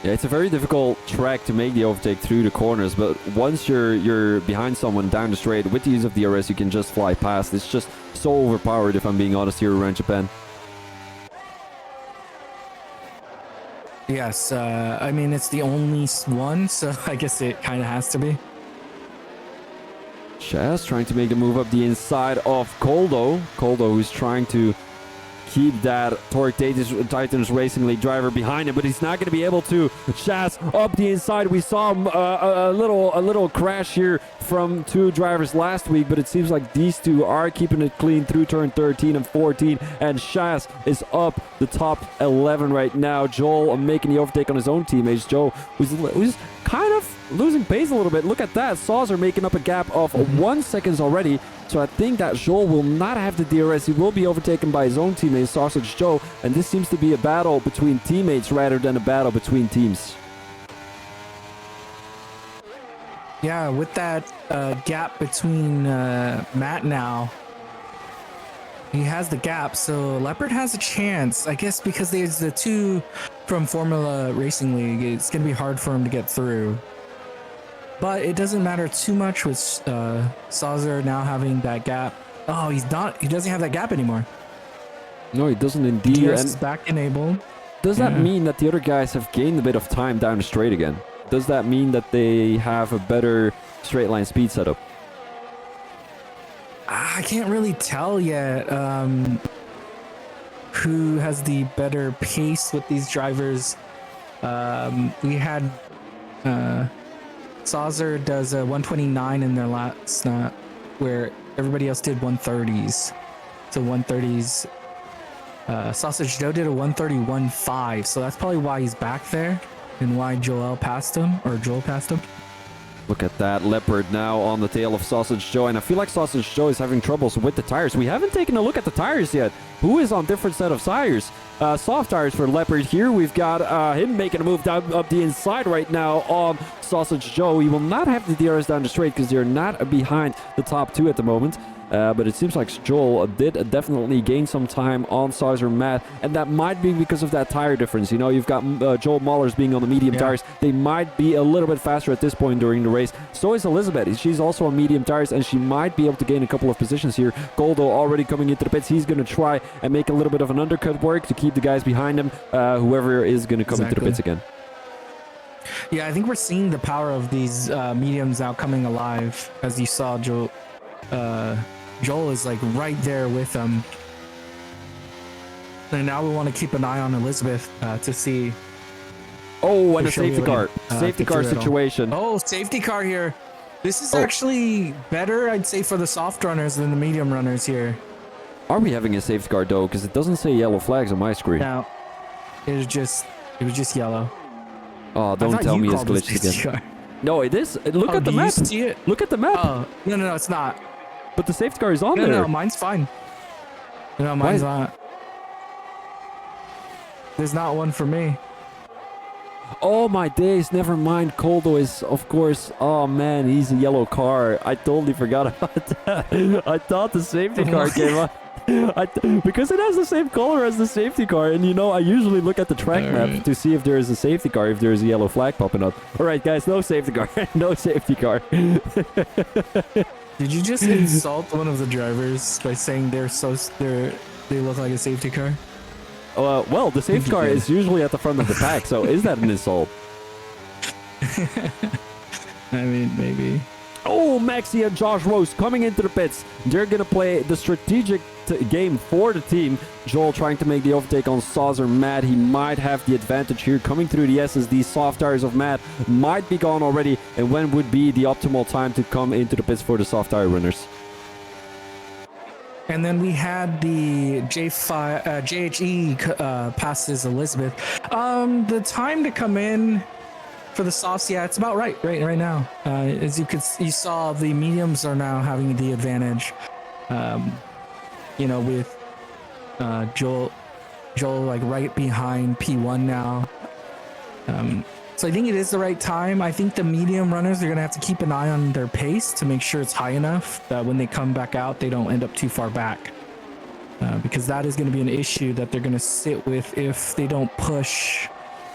Yeah, it's a very difficult track to make the overtake through the corners, but once you're behind someone down the straight with the use of DRS, you can just fly past. It's just so overpowered, if I'm being honest, here around Japan. Yes, I mean, it's the only one, so I guess it kind of has to be. Chaz trying to make the move up the inside of Coldo. Coldo, who's trying to keep that Torque Titans Racing League driver behind him, but he's not going to be able to. Chaz up the inside. We saw a little crash here from two drivers last week, but it seems like these two are keeping it clean through turn 13 and 14, and Chaz is up the top 11 right now. Joel making the overtake on his own teammates. Joe, who's kind of losing pace a little bit. Look at that. Saucer making up a gap of 1 second already. So I think that Joel will not have the DRS. He will be overtaken by his own teammate, Sausage Joe. And this seems to be a battle between teammates rather than a battle between teams. Yeah, with that gap between Matt now, he has the gap. So Leopard has a chance, I guess, because there's the two from Formula Racing League. It's going to be hard for him to get through. But it doesn't matter too much with Saucer now having that gap. Oh, he doesn't have that gap anymore. No, he doesn't indeed. DRS is back enabled. Does that mean that the other guys have gained a bit of time down the straight again? Does that mean that they have a better straight line speed setup? I can't really tell yet who has the better pace with these drivers. We had... Saucer does a 129 in their last snap, where everybody else did 130s. to 130s. Sausage Joe did a 131.5, so that's probably why he's back there and why Joel passed him. Look at that Leopard now on the tail of Sausage Joe, and I feel like Sausage Joe is having troubles with the tires. We haven't taken a look at the tires yet. Who is on different set of tires? Soft tires for Leopard here. We've got him making a move down up the inside right now on Sausage Joe. He will not have the DRS down the straight because they're not behind the top two at the moment. But it seems like Joel did definitely gain some time on Saucer Matt, and that might be because of that tire difference. You know, you've got Joel Mollers being on the medium tires. They might be a little bit faster at this point during the race. So is Elizabeth. She's also on medium tires, and she might be able to gain a couple of positions here. Goldo already coming into the pits. He's going to try and make a little bit of an undercut work to keep the guys behind him, whoever is going to come into the pits again. Yeah, I think we're seeing the power of these mediums now coming alive, as you saw Joel is like right there with them. And now we want to keep an eye on Elizabeth to see. Oh, and a safety car. Safety car situation. Oh, safety car here. This is actually better, I'd say, for the soft runners than the medium runners here. Are we having a safety car though? Because it doesn't say yellow flags on my screen. No, it was just yellow. Oh, don't tell me it's glitched again. No, it is. Look at the map. You see it? Look at the map. Oh, no, it's not. But the safety car is on there. No, mine's fine. No, mine's not. There's not one for me. Oh my days, never mind. Coldo is, of course, oh man, he's a yellow car. I totally forgot about that. I thought the safety car came up. Because it has the same color as the safety car, and you know, I usually look at the track map to see if there is a safety car, if there is a yellow flag popping up. Alright guys, no safety car. No safety car. Did you just insult one of the drivers by saying they look like a safety car? Well, the safety car is usually at the front of the pack, so is that an insult? I mean, maybe. Oh, Maxi and Josh Rose coming into the pits. They're going to play the strategic game for the team. Joel trying to make the overtake on Saucer Matt. He might have the advantage here. Coming through the S's, these soft tires of Matt might be gone already. And when would be the optimal time to come into the pits for the soft tire runners? And then we had the JHE passes Elizabeth. The time to come in for the softs, yeah, it's about right now. As you saw, the mediums are now having the advantage. With Joel like right behind P1 now. So I think it is the right time. I think the medium runners are going to have to keep an eye on their pace to make sure it's high enough that when they come back out, they don't end up too far back. Because that is going to be an issue that they're going to sit with if they don't push.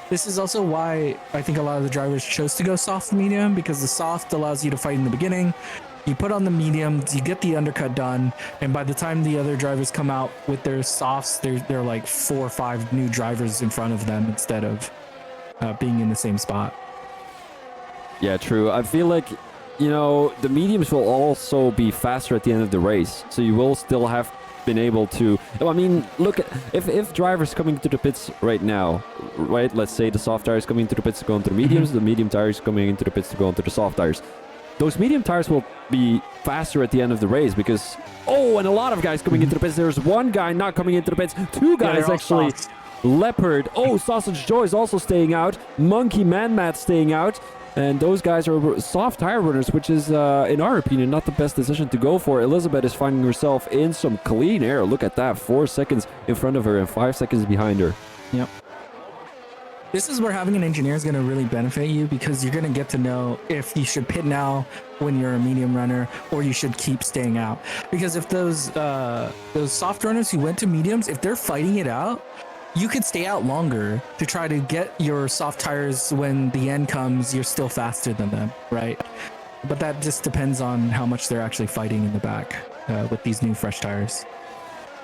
This is also why I think a lot of the drivers chose to go soft medium, because the soft allows you to fight in the beginning. You put on the mediums, you get the undercut done, and by the time the other drivers come out with their softs, they're like 4 or 5 new drivers in front of them instead of being in the same spot. Yeah, true. I feel like, the mediums will also be faster at the end of the race, so you will still have been able to. I mean, look at if drivers coming to the pits right now, right? Let's say the soft tires coming into the pits to go into the mediums, the medium tires coming into the pits to go into the soft tires. Those medium tires will be faster at the end of the race because and a lot of guys coming into the pits. There's one guy not coming into the pits, 2 guys actually. Leopard. Sausage Joe is also staying out. Monkey Man-Mat staying out. And those guys are soft tire runners, which is, in our opinion, not the best decision to go for. Elizabeth is finding herself in some clean air. Look at that. 4 seconds in front of her and 5 seconds behind her. Yep. This is where having an engineer is going to really benefit you, because you're going to get to know if you should pit now when you're a medium runner or you should keep staying out. Because if those soft runners who went to mediums, if they're fighting it out, you could stay out longer to try to get your soft tires. When the end comes, you're still faster than them, right? But that just depends on how much they're actually fighting in the back with these new fresh tires.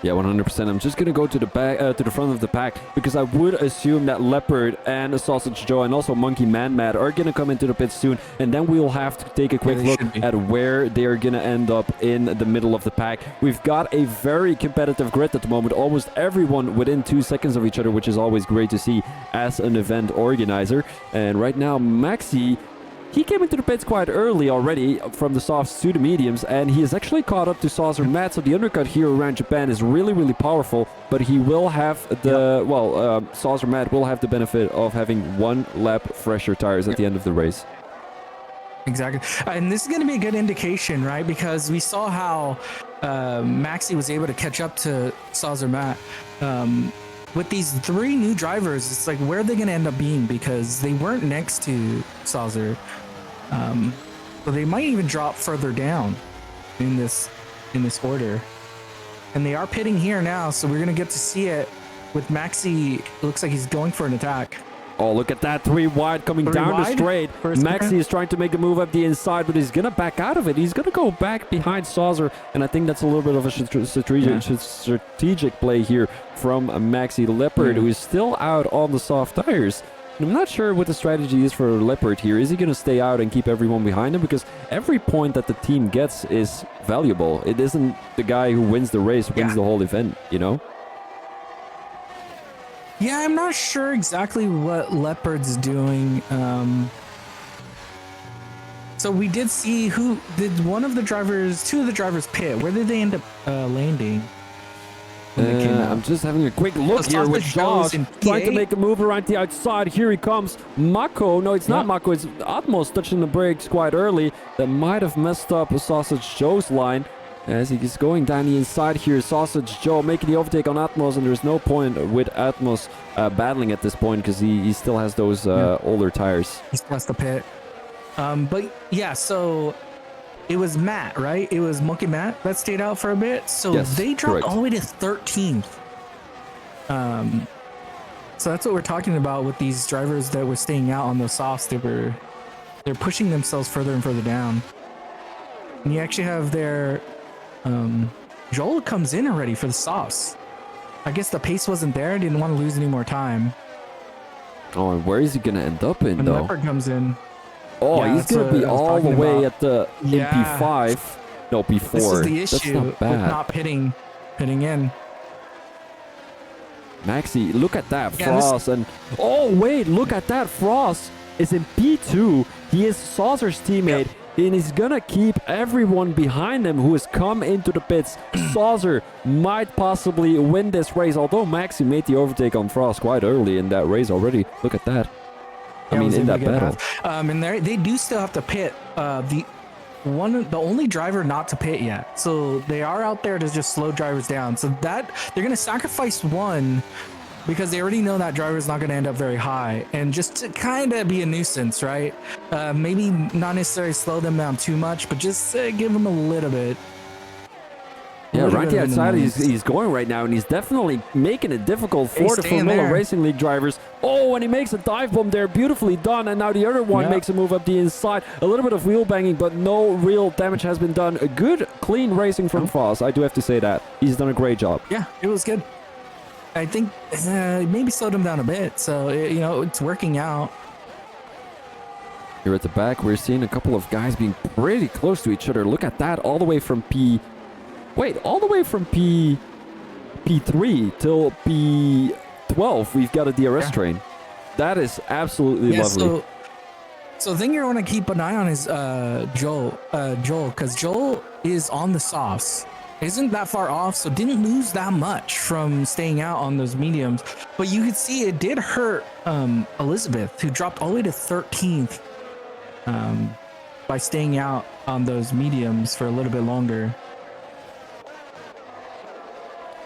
Yeah, 100%. I'm just gonna go to the back, to the front of the pack, because I would assume that Leopard and Sausage Joe and also Monkey Man-Mat are gonna come into the pits soon, and then we'll have to take a quick look at where they're gonna end up in the middle of the pack. We've got a very competitive grid at the moment, almost everyone within 2 seconds of each other, which is always great to see as an event organizer. And right now, Maxi he came into the pits quite early already from the softs to the mediums, and he is actually caught up to Saucer Matt. So the undercut here around Japan is really, really powerful, but he will have the, Saucer Matt will have the benefit of having 1 lap fresher tires at the end of the race. Exactly. And this is going to be a good indication, right? Because we saw how Maxi was able to catch up to Saucer Matt. With these 3 new drivers, it's like, where are they going to end up being? Because they weren't next to Saucer. So they might even drop further down in this order. And they are pitting here now, so we're going to get to see it with Maxi. It looks like he's going for an attack. Oh, look at that 3 wide coming down the straight. Maxi is trying to make a move up the inside, but he's going to back out of it. He's going to go back behind Saucer, and I think that's a little bit of a strategic play here from Maxi Leopard, who is still out on the soft tires. And I'm not sure what the strategy is for Leopard here. Is he going to stay out and keep everyone behind him? Because every point that the team gets is valuable. It isn't the guy who wins the race wins the whole event, you know? Yeah, I'm not sure exactly what Leopard's doing. So we did see two of the drivers pit. Where did they end up landing? I'm just having a quick look here with Josh trying to make a move around the outside. Here he comes. Mako. No, it's not Mako. It's Atmos touching the brakes quite early. That might have messed up Sausage Joe's line. As he's going down the inside here, Sausage Joe making the overtake on Atmos, and there's no point with Atmos battling at this point because he still has those older tires. He still has the pit. But yeah, so it was Matt, right? It was Monkey Matt that stayed out for a bit. So they dropped all the way to 13th. So that's what we're talking about with these drivers that were staying out on the softs. They're pushing themselves further and further down. And you actually have their Joel comes in already for the softs. I guess the pace wasn't there. Didn't want to lose any more time. Oh, and where is he going to end up in, though? Leopard comes in. Oh, he's going to be all the way at the P5. No, P4. This is the issue. That's not bad. With not pitting in. Maxi, look at that. Frost. Oh, wait, look at that. Frost is in P2. He is Saucer's teammate. And he's gonna keep everyone behind him who has come into the pits. Saucer might possibly win this race, although Maxi made the overtake on Frost quite early in that race already. Look at that. I mean, in that battle. And they do still have to pit. The only driver not to pit yet. So they are out there to just slow drivers down. So that they're gonna sacrifice one, because they already know that driver's not going to end up very high, and just to kind of be a nuisance, right? Maybe not necessarily slow them down too much, but just give them a little bit. Yeah, right the outside he's going right now, and he's definitely making it difficult for the Formula Racing League drivers. Oh, and he makes a dive bomb there, beautifully done, and now the other one makes a move up the inside. A little bit of wheel banging, but no real damage has been done. A good, clean racing from Frost, I do have to say that. He's done a great job. Yeah, it was good. I think maybe slowed him down a bit, so it's working out. Here at the back, we're seeing a couple of guys being pretty close to each other. Look at that, all the way from P3 till P12. We've got a DRS train. That is absolutely lovely. So the thing you want to keep an eye on is Joel, because Joel is on the softs. Isn't that far off, so didn't lose that much from staying out on those mediums. But you could see it did hurt Elizabeth, who dropped all the way to 13th by staying out on those mediums for a little bit longer.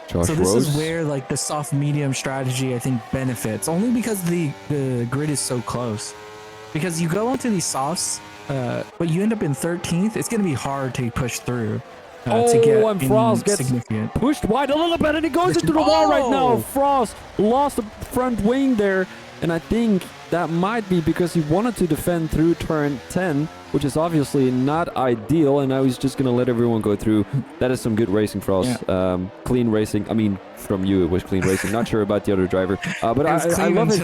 Josh so this Rose. is where like the soft medium strategy I think benefits, only because the grid is so close. Because you go onto these softs, but you end up in 13th, it's going to be hard to push through. And Frost gets pushed wide a little bit, and he goes into the wall right now. Frost lost the front wing there, and I think that might be because he wanted to defend through turn 10, which is obviously not ideal, and now he's just going to let everyone go through. That is some good racing, Frost. Yeah. Clean racing. I mean, from you, it was clean racing. Not sure about the other driver. But I love it.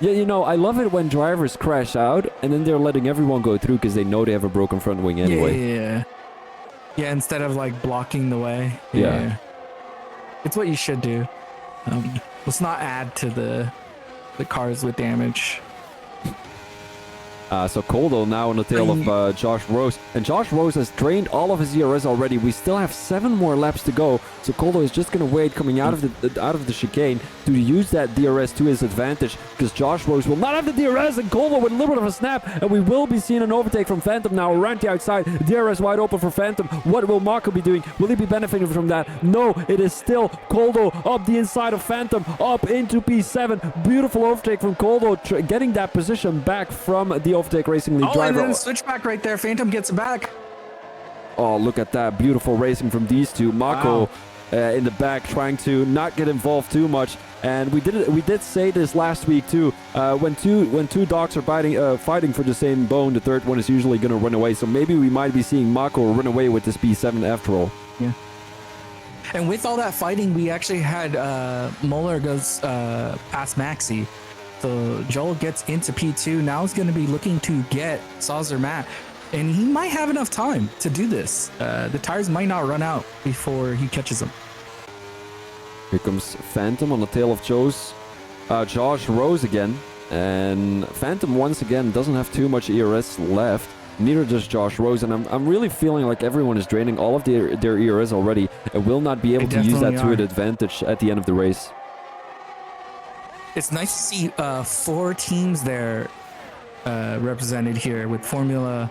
Yeah, I love it when drivers crash out, and then they're letting everyone go through because they know they have a broken front wing anyway. Yeah, instead of like blocking the way. Yeah. It's what you should do. Let's not add to the cars with damage. So Coldo now on the tail of Josh Rose. And Josh Rose has drained all of his ERS already. We still have 7 more laps to go. So Coldo is just going to wait coming out of the chicane to use that DRS to his advantage, because Josh Rose will not have the DRS, and Coldo with a little bit of a snap. And we will be seeing an overtake from Phantom now around the outside. DRS wide open for Phantom. What will Marco be doing? Will he be benefiting from that? No, it is still Coldo up the inside of Phantom, up into P7. Beautiful overtake from Coldo, getting that position back from the Overtake Racing League driver. And then switchback right there. Phantom gets it back. Oh, look at that. Beautiful racing from these two. Mako in the back trying to not get involved too much. And we did say this last week too. When two dogs are fighting for the same bone, the third one is usually going to run away. So maybe we might be seeing Mako run away with this P7 after all. Yeah. And with all that fighting, we actually had Moeller goes past Maxi. So Joel gets into P2. Now he's going to be looking to get Saucer Matt. And he might have enough time to do this. The tires might not run out before he catches them. Here comes Phantom on the tail of Josh Rose again. And Phantom once again doesn't have too much ERS left. Neither does Josh Rose. And I'm really feeling like everyone is draining all of their ERS already and will not be able to use that to an advantage at the end of the race. It's nice to see 4 teams there represented here, with Formula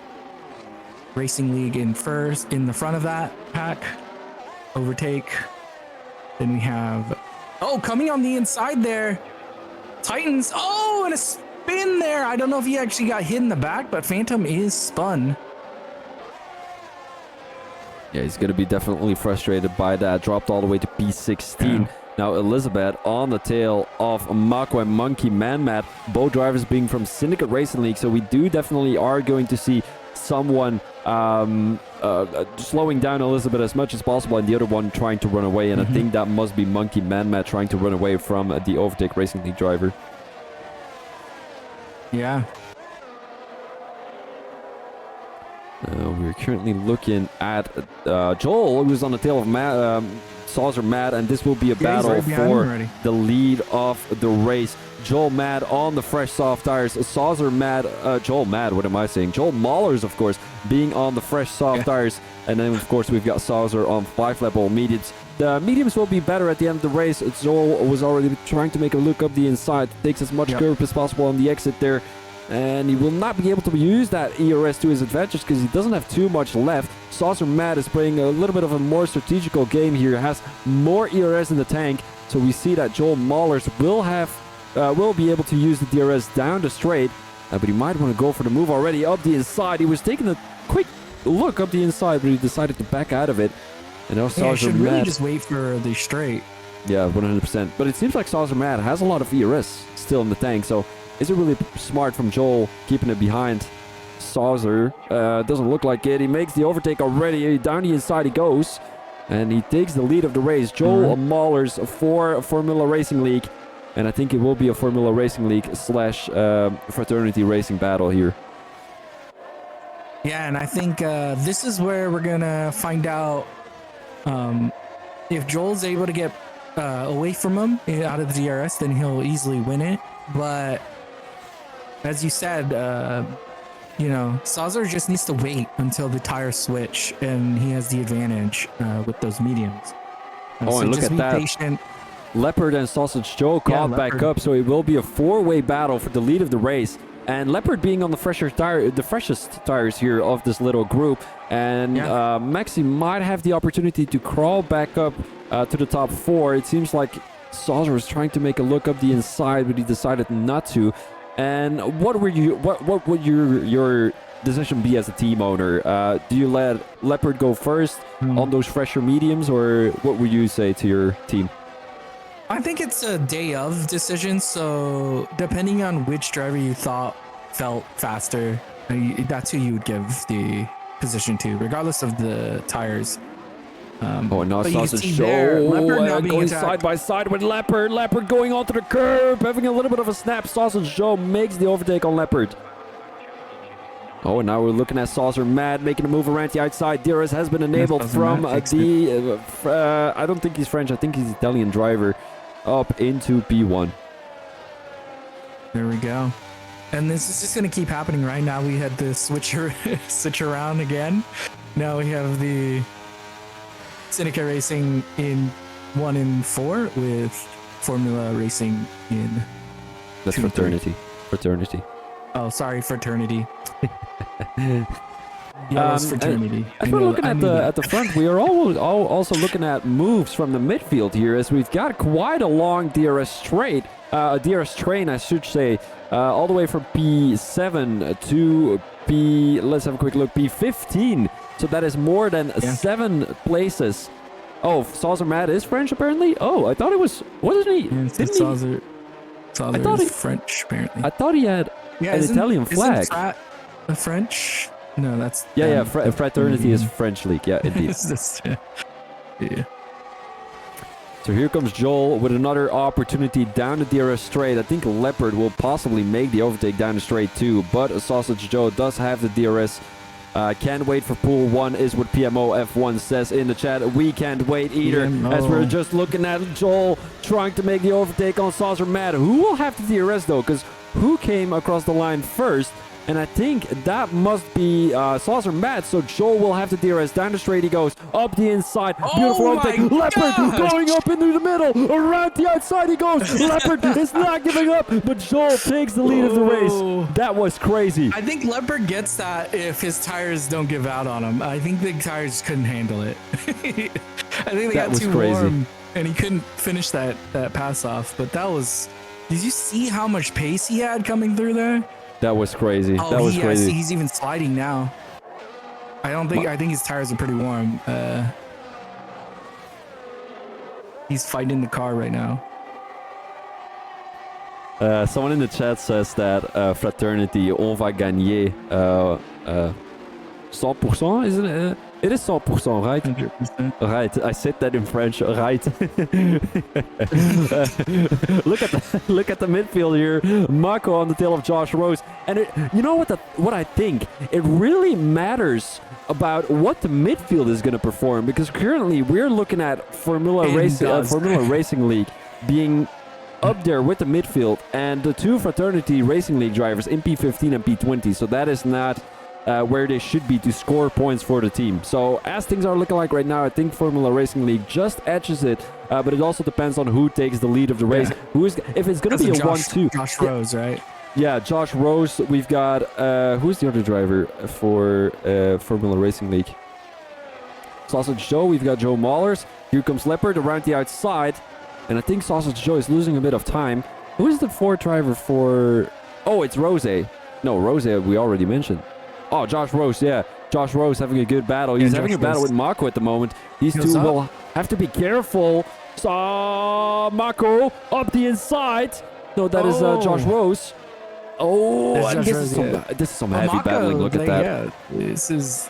Racing League in the front of that pack. Overtake. Then we have coming on the inside there, Titans. And a spin there. I don't know if he actually got hit in the back, but Phantom is spun. Yeah, he's going to be definitely frustrated by that. Dropped all the way to P16. Yeah. Now Elizabeth on the tail of Mako and Monkey Man-Mad, both drivers being from Syndicate Racing League. So we definitely are going to see someone slowing down Elizabeth as much as possible, and the other one trying to run away. And I think that must be Monkey Man-Mad trying to run away from the Overtake Racing League driver. Yeah. We're currently looking at Joel, who's on the tail of Saucer Mad, and this will be a battle for the lead of the race. Joel Mad on the fresh soft tires. Saucer Mad, Joel Mad, what am I saying? Joel Maulers, of course, being on the fresh soft tires. And then, of course, we've got Saucer on 5-level mediums. The mediums will be better at the end of the race. Joel was already trying to make a look up the inside. Takes as much curve as possible on the exit there. And he will not be able to use that ERS to his advantage because he doesn't have too much left. Saucer Mad is playing a little bit of a more strategical game here. Has more ERS in the tank. So we see that Joel Maulers will be able to use the DRS down the straight. But he might want to go for the move already up the inside. He was taking a quick look up the inside, but he decided to back out of it. And now Saucer should Mad really just wait for the straight. Yeah, 100%. But it seems like Saucer Mad has a lot of ERS still in the tank. So is it really smart from Joel keeping it behind Saucer? Doesn't look like it. He makes the overtake already. Down the inside he goes. And he takes the lead of the race. Joel Maulers for Formula Racing League. And I think it will be a Formula Racing League / Fraternity Racing battle here. Yeah, and I think this is where we're going to find out if Joel's able to get away from him out of the DRS, then he'll easily win it. But as you said, Saucer just needs to wait until the tires switch, and he has the advantage with those mediums. So and look at that. Patient. Leopard and Sausage Joe caught back up, so it will be a 4-way battle for the lead of the race. And Leopard being on the freshest tires here of this little group. And Maxi might have the opportunity to crawl back up to the top 4. It seems like Saucer was trying to make a look up the inside, but he decided not to. And what would your decision be as a team owner? Do you let Leopard go first on those fresher mediums, or what would you say to your team? I think it's a day of decision, so depending on which driver you thought felt faster, that's who you would give the position to, regardless of the tires. Now Sausage Joe going side by side with Leopard. Leopard going onto the curb, having a little bit of a snap. Sausage Joe makes the overtake on Leopard. And now we're looking at Saucer Mad making a move around the outside. DRS has been enabled from I don't think he's French, I think he's Italian driver, up into P1. There we go. And this is just going to keep happening. Right now, we had the switch around again. Now we have the Syndicate Racing in 1 and 4 with Formula Racing in That's 2 and 3. Fraternity. Oh, sorry, Fraternity. Yeah, it's Fraternity. As we're looking at the front, we are also looking at moves from the midfield here, as we've got quite a long DRS straight, DRS train, I should say, all the way from P7 to let's have a quick look, P15. So that is more than 7 places. Oh, Saucer Matt is French apparently. Oh, I thought it was, wasn't he? Yeah, Didn't Saucer I thought is French apparently. I thought he had an Italian flag. Isn't a French? No, that's Fraternity is French league. Yeah, indeed. Yeah. So here comes Joel with another opportunity down the DRS straight. I think Leopard will possibly make the overtake down the straight too, but Sausage Joe does have the DRS. Can't wait for pool 1 is what PMO F1 says in the chat. We can't wait either, as we're just looking at Joel trying to make the overtake on Saucer Matt. Who will have the DRS though? Because who came across the line first? And I think that must be Saucer Matt. So Joel will have the DRS. Down the straight he goes. Up the inside. Beautiful overtake. Leopard going up into the middle. Around the outside he goes. Leopard is not giving up. But Joel takes the lead of the race. That was crazy. I think Leopard gets that if his tires don't give out on him. I think the tires couldn't handle it. I think they got too warm. And he couldn't finish that pass off. But that was... Did you see how much pace he had coming through there? That was crazy. Oh, that was crazy. He's even sliding now. I think his tires are pretty warm. He's fighting the car right now. Someone in the chat says that Fraternity, on va gagner 100%, isn't it? It is 100%, right? 100%. Right, I said that in French, right. Look at the midfield here. Mako on the tail of Josh Rose. And you know what I think? It really matters about what the midfield is going to perform, because currently we're looking at Formula Racing League being up there with the midfield and the 2 Fraternity Racing League drivers in P15 and P20. So that is not where they should be to score points for the team. So as things are looking like right now, I think Formula Racing League just edges it, but it also depends on who takes the lead of the race. If it's going to be a 1-2. Josh Rose, right? Yeah, Josh Rose. We've got, who's the other driver for Formula Racing League? Sausage Joe. We've got Joe Maulers. Here comes Leopard around the outside. And I think Sausage Joe is losing a bit of time. Who is the 4th driver for... Oh, it's Rose. No, Rose we already mentioned. Oh, Josh Rose, yeah. Josh Rose having a good battle. He's having a battle with Mako at the moment. These two will have to be careful. Mako up the inside. No, that is Josh Rose. Oh, this is some heavy Mako, battling. Look at that.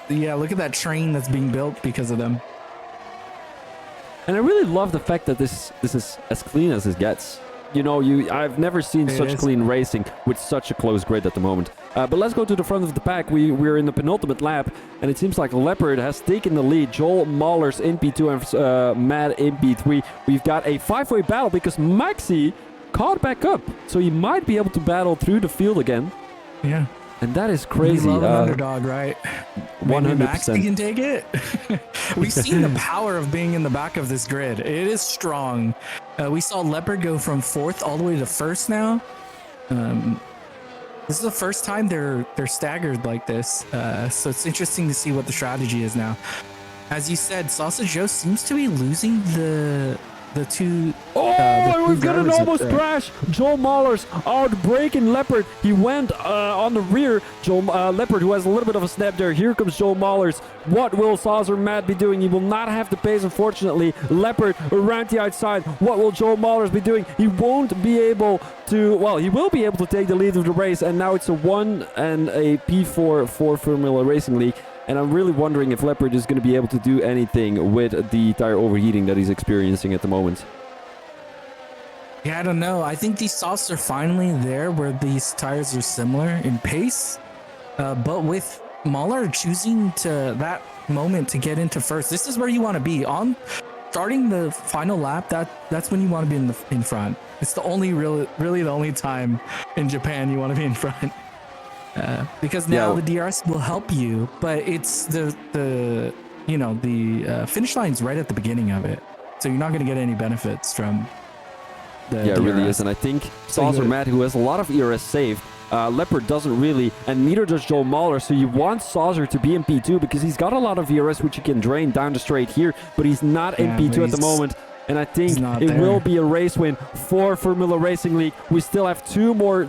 Yeah, look at that train that's being built because of them. And I really love the fact that this is as clean as it gets. You know, I've never seen such clean racing with such a close grid at the moment. But let's go to the front of the pack. We're in the penultimate lap, and it seems like Leopard has taken the lead. Joel Maulers in P2 and Matt in P3. We've got a 5-way battle because Maxi caught back up, so he might be able to battle through the field again. Yeah. And that is crazy. We love an underdog, right? 100%. Maxi can take it. We've seen the power of being in the back of this grid. It is strong. We saw Leopard go from 4th all the way to 1st now. This is the first time they're staggered like this. So it's interesting to see what the strategy is now. As you said, Sausage Joe seems to be losing the 2. We've got an almost crash. Joel Maulers outbraking Leopard. He went on the rear. Leopard, who has a little bit of a snap there. Here comes Joel Maulers. What will Saucer Matt be doing? He will not have the pace, unfortunately. Leopard around the outside. What will Joel Maulers be doing? He won't be able to... Well, he will be able to take the lead of the race. And now it's a 1 and a P4 for Formula Racing League. And I'm really wondering if Leopard is going to be able to do anything with the tire overheating that he's experiencing at the moment. Yeah, I don't know. I think these softs are finally there where these tires are similar in pace. But with Mauler choosing to that moment to get into 1st, this is where you want to be. starting the final lap, that's when you want to be in front. It's the only really the only time in Japan you want to be in front. Because now the DRS will help you, but it's the finish line's right at the beginning of it, so you're not going to get any benefits from the DRS. It really is, and I think Saucer Matt, who has a lot of ERS saved, Leopard doesn't really, and neither does Joe Mahler, so you want Saucer to be in P2 because he's got a lot of ERS which he can drain down the straight here, but he's not in P2 at the moment. And I think it will be a race win for Formula Racing League. We still have 4 more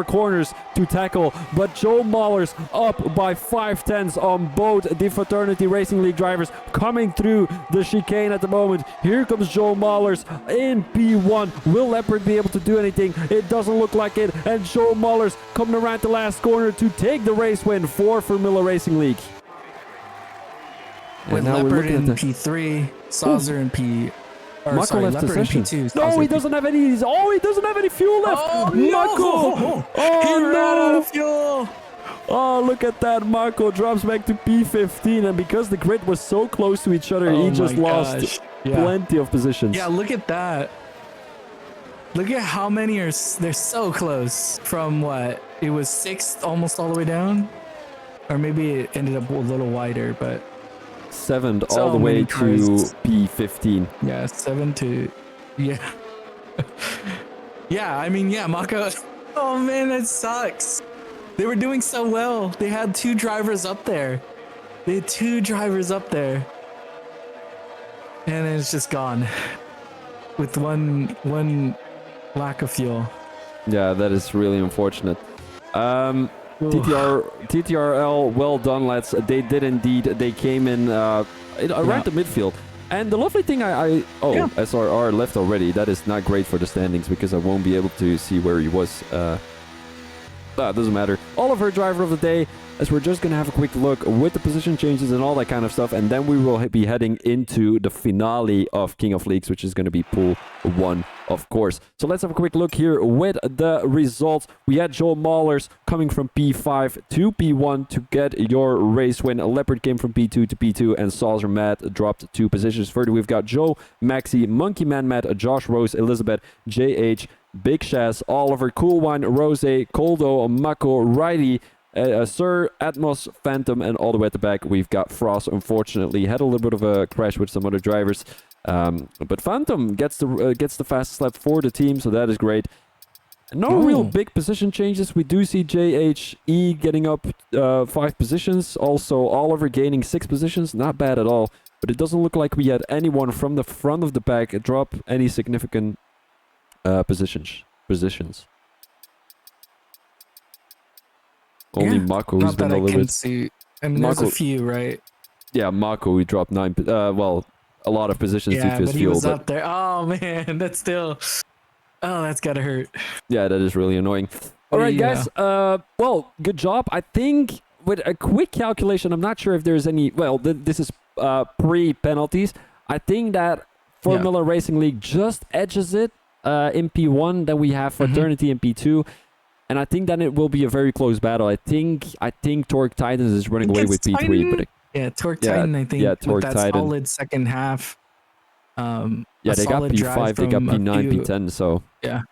corners to tackle, but Joe Mahler's up by 5/10 on both the Fraternity Racing League drivers coming through the chicane at the moment. Here comes Joe Mahler's in P1. Will Leopard be able to do anything? It doesn't look like it. And Joe Mahler's coming around the last corner to take the race win for Formula Racing League. With Leopard in P3, Saucer in Mako left the session. P2. No, he doesn't have any. He doesn't have any fuel left. Oh, Mako! No. He ran out of fuel. Oh, look at that. Mako drops back to P15, and because the grid was so close to each other, he just lost plenty of positions. Yeah, look at that. Look at how many they're so close from what? It was 6th almost all the way down? Or maybe it ended up a little wider, but 7th all the way to P15. Yeah, 7 to... Yeah. Mako... Oh man, that sucks. They were doing so well. They had 2 drivers up there. And it's just gone. With one lack of fuel. Yeah, that is really unfortunate. TTRL, well done, lads. They did indeed. They came in around the midfield. And the lovely thing SRR left already. That is not great for the standings because I won't be able to see where he was. It doesn't matter. Oliver, driver of the day, as we're just going to have a quick look with the position changes and all that kind of stuff. And then we will be heading into the finale of King of Leagues, which is going to be Pool 1, of course. So let's have a quick look here with the results. We had Joe Mahlers coming from P5 to P1 to get your race win. Leopard came from P2 to P2, and Saucer Matt dropped 2 positions. Further, we've got Joe, Maxi, Monkey Man Matt, Josh Rose, Elizabeth, JH, Big Shaz, Oliver, Coolwine, Rose, Coldo, Mako, Riley, Sir, Atmos, Phantom, and all the way at the back we've got Frost. Unfortunately, had a little bit of a crash with some other drivers, but Phantom gets the fastest lap for the team, so that is great. No real big position changes. We do see JHE getting up 5 positions. Also, Oliver gaining 6 positions. Not bad at all. But it doesn't look like we had anyone from the front of the pack drop any significant positions. Only Mako who's been a little bit... See. I mean, there's a few, right? Yeah, Mako, he dropped 9... a lot of positions due to his fuel. He was up there. Oh, man, that's still... Oh, that's gotta hurt. Yeah, that is really annoying. All right, guys. Well, good job. I think with a quick calculation, I'm not sure if there's any... Well, this is pre-penalties. I think that Formula Racing League just edges it in P1. Then we have Fraternity in P2. And I think then it will be a very close battle. I think Torque Titans is running away with P3. But Torque Titan, I think. Yeah, Torque with that Titan. solid second half. They got P5, they got P9, P10, so... Yeah.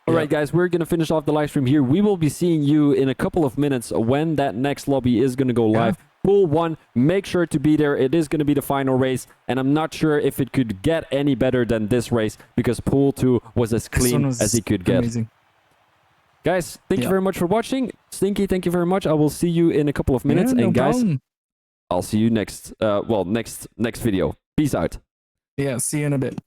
All right, guys, we're going to finish off the live stream here. We will be seeing you in a couple of minutes when that next lobby is going to go live. Pool 1, make sure to be there. It is going to be the final race, and I'm not sure if it could get any better than this race because Pool 2 was as clean as it could get. Amazing. Guys, thank you very much for watching. Stinky, thank you very much. I will see you in a couple of minutes. No and guys, problem. I'll see you next video. Peace out. Yeah, see you in a bit.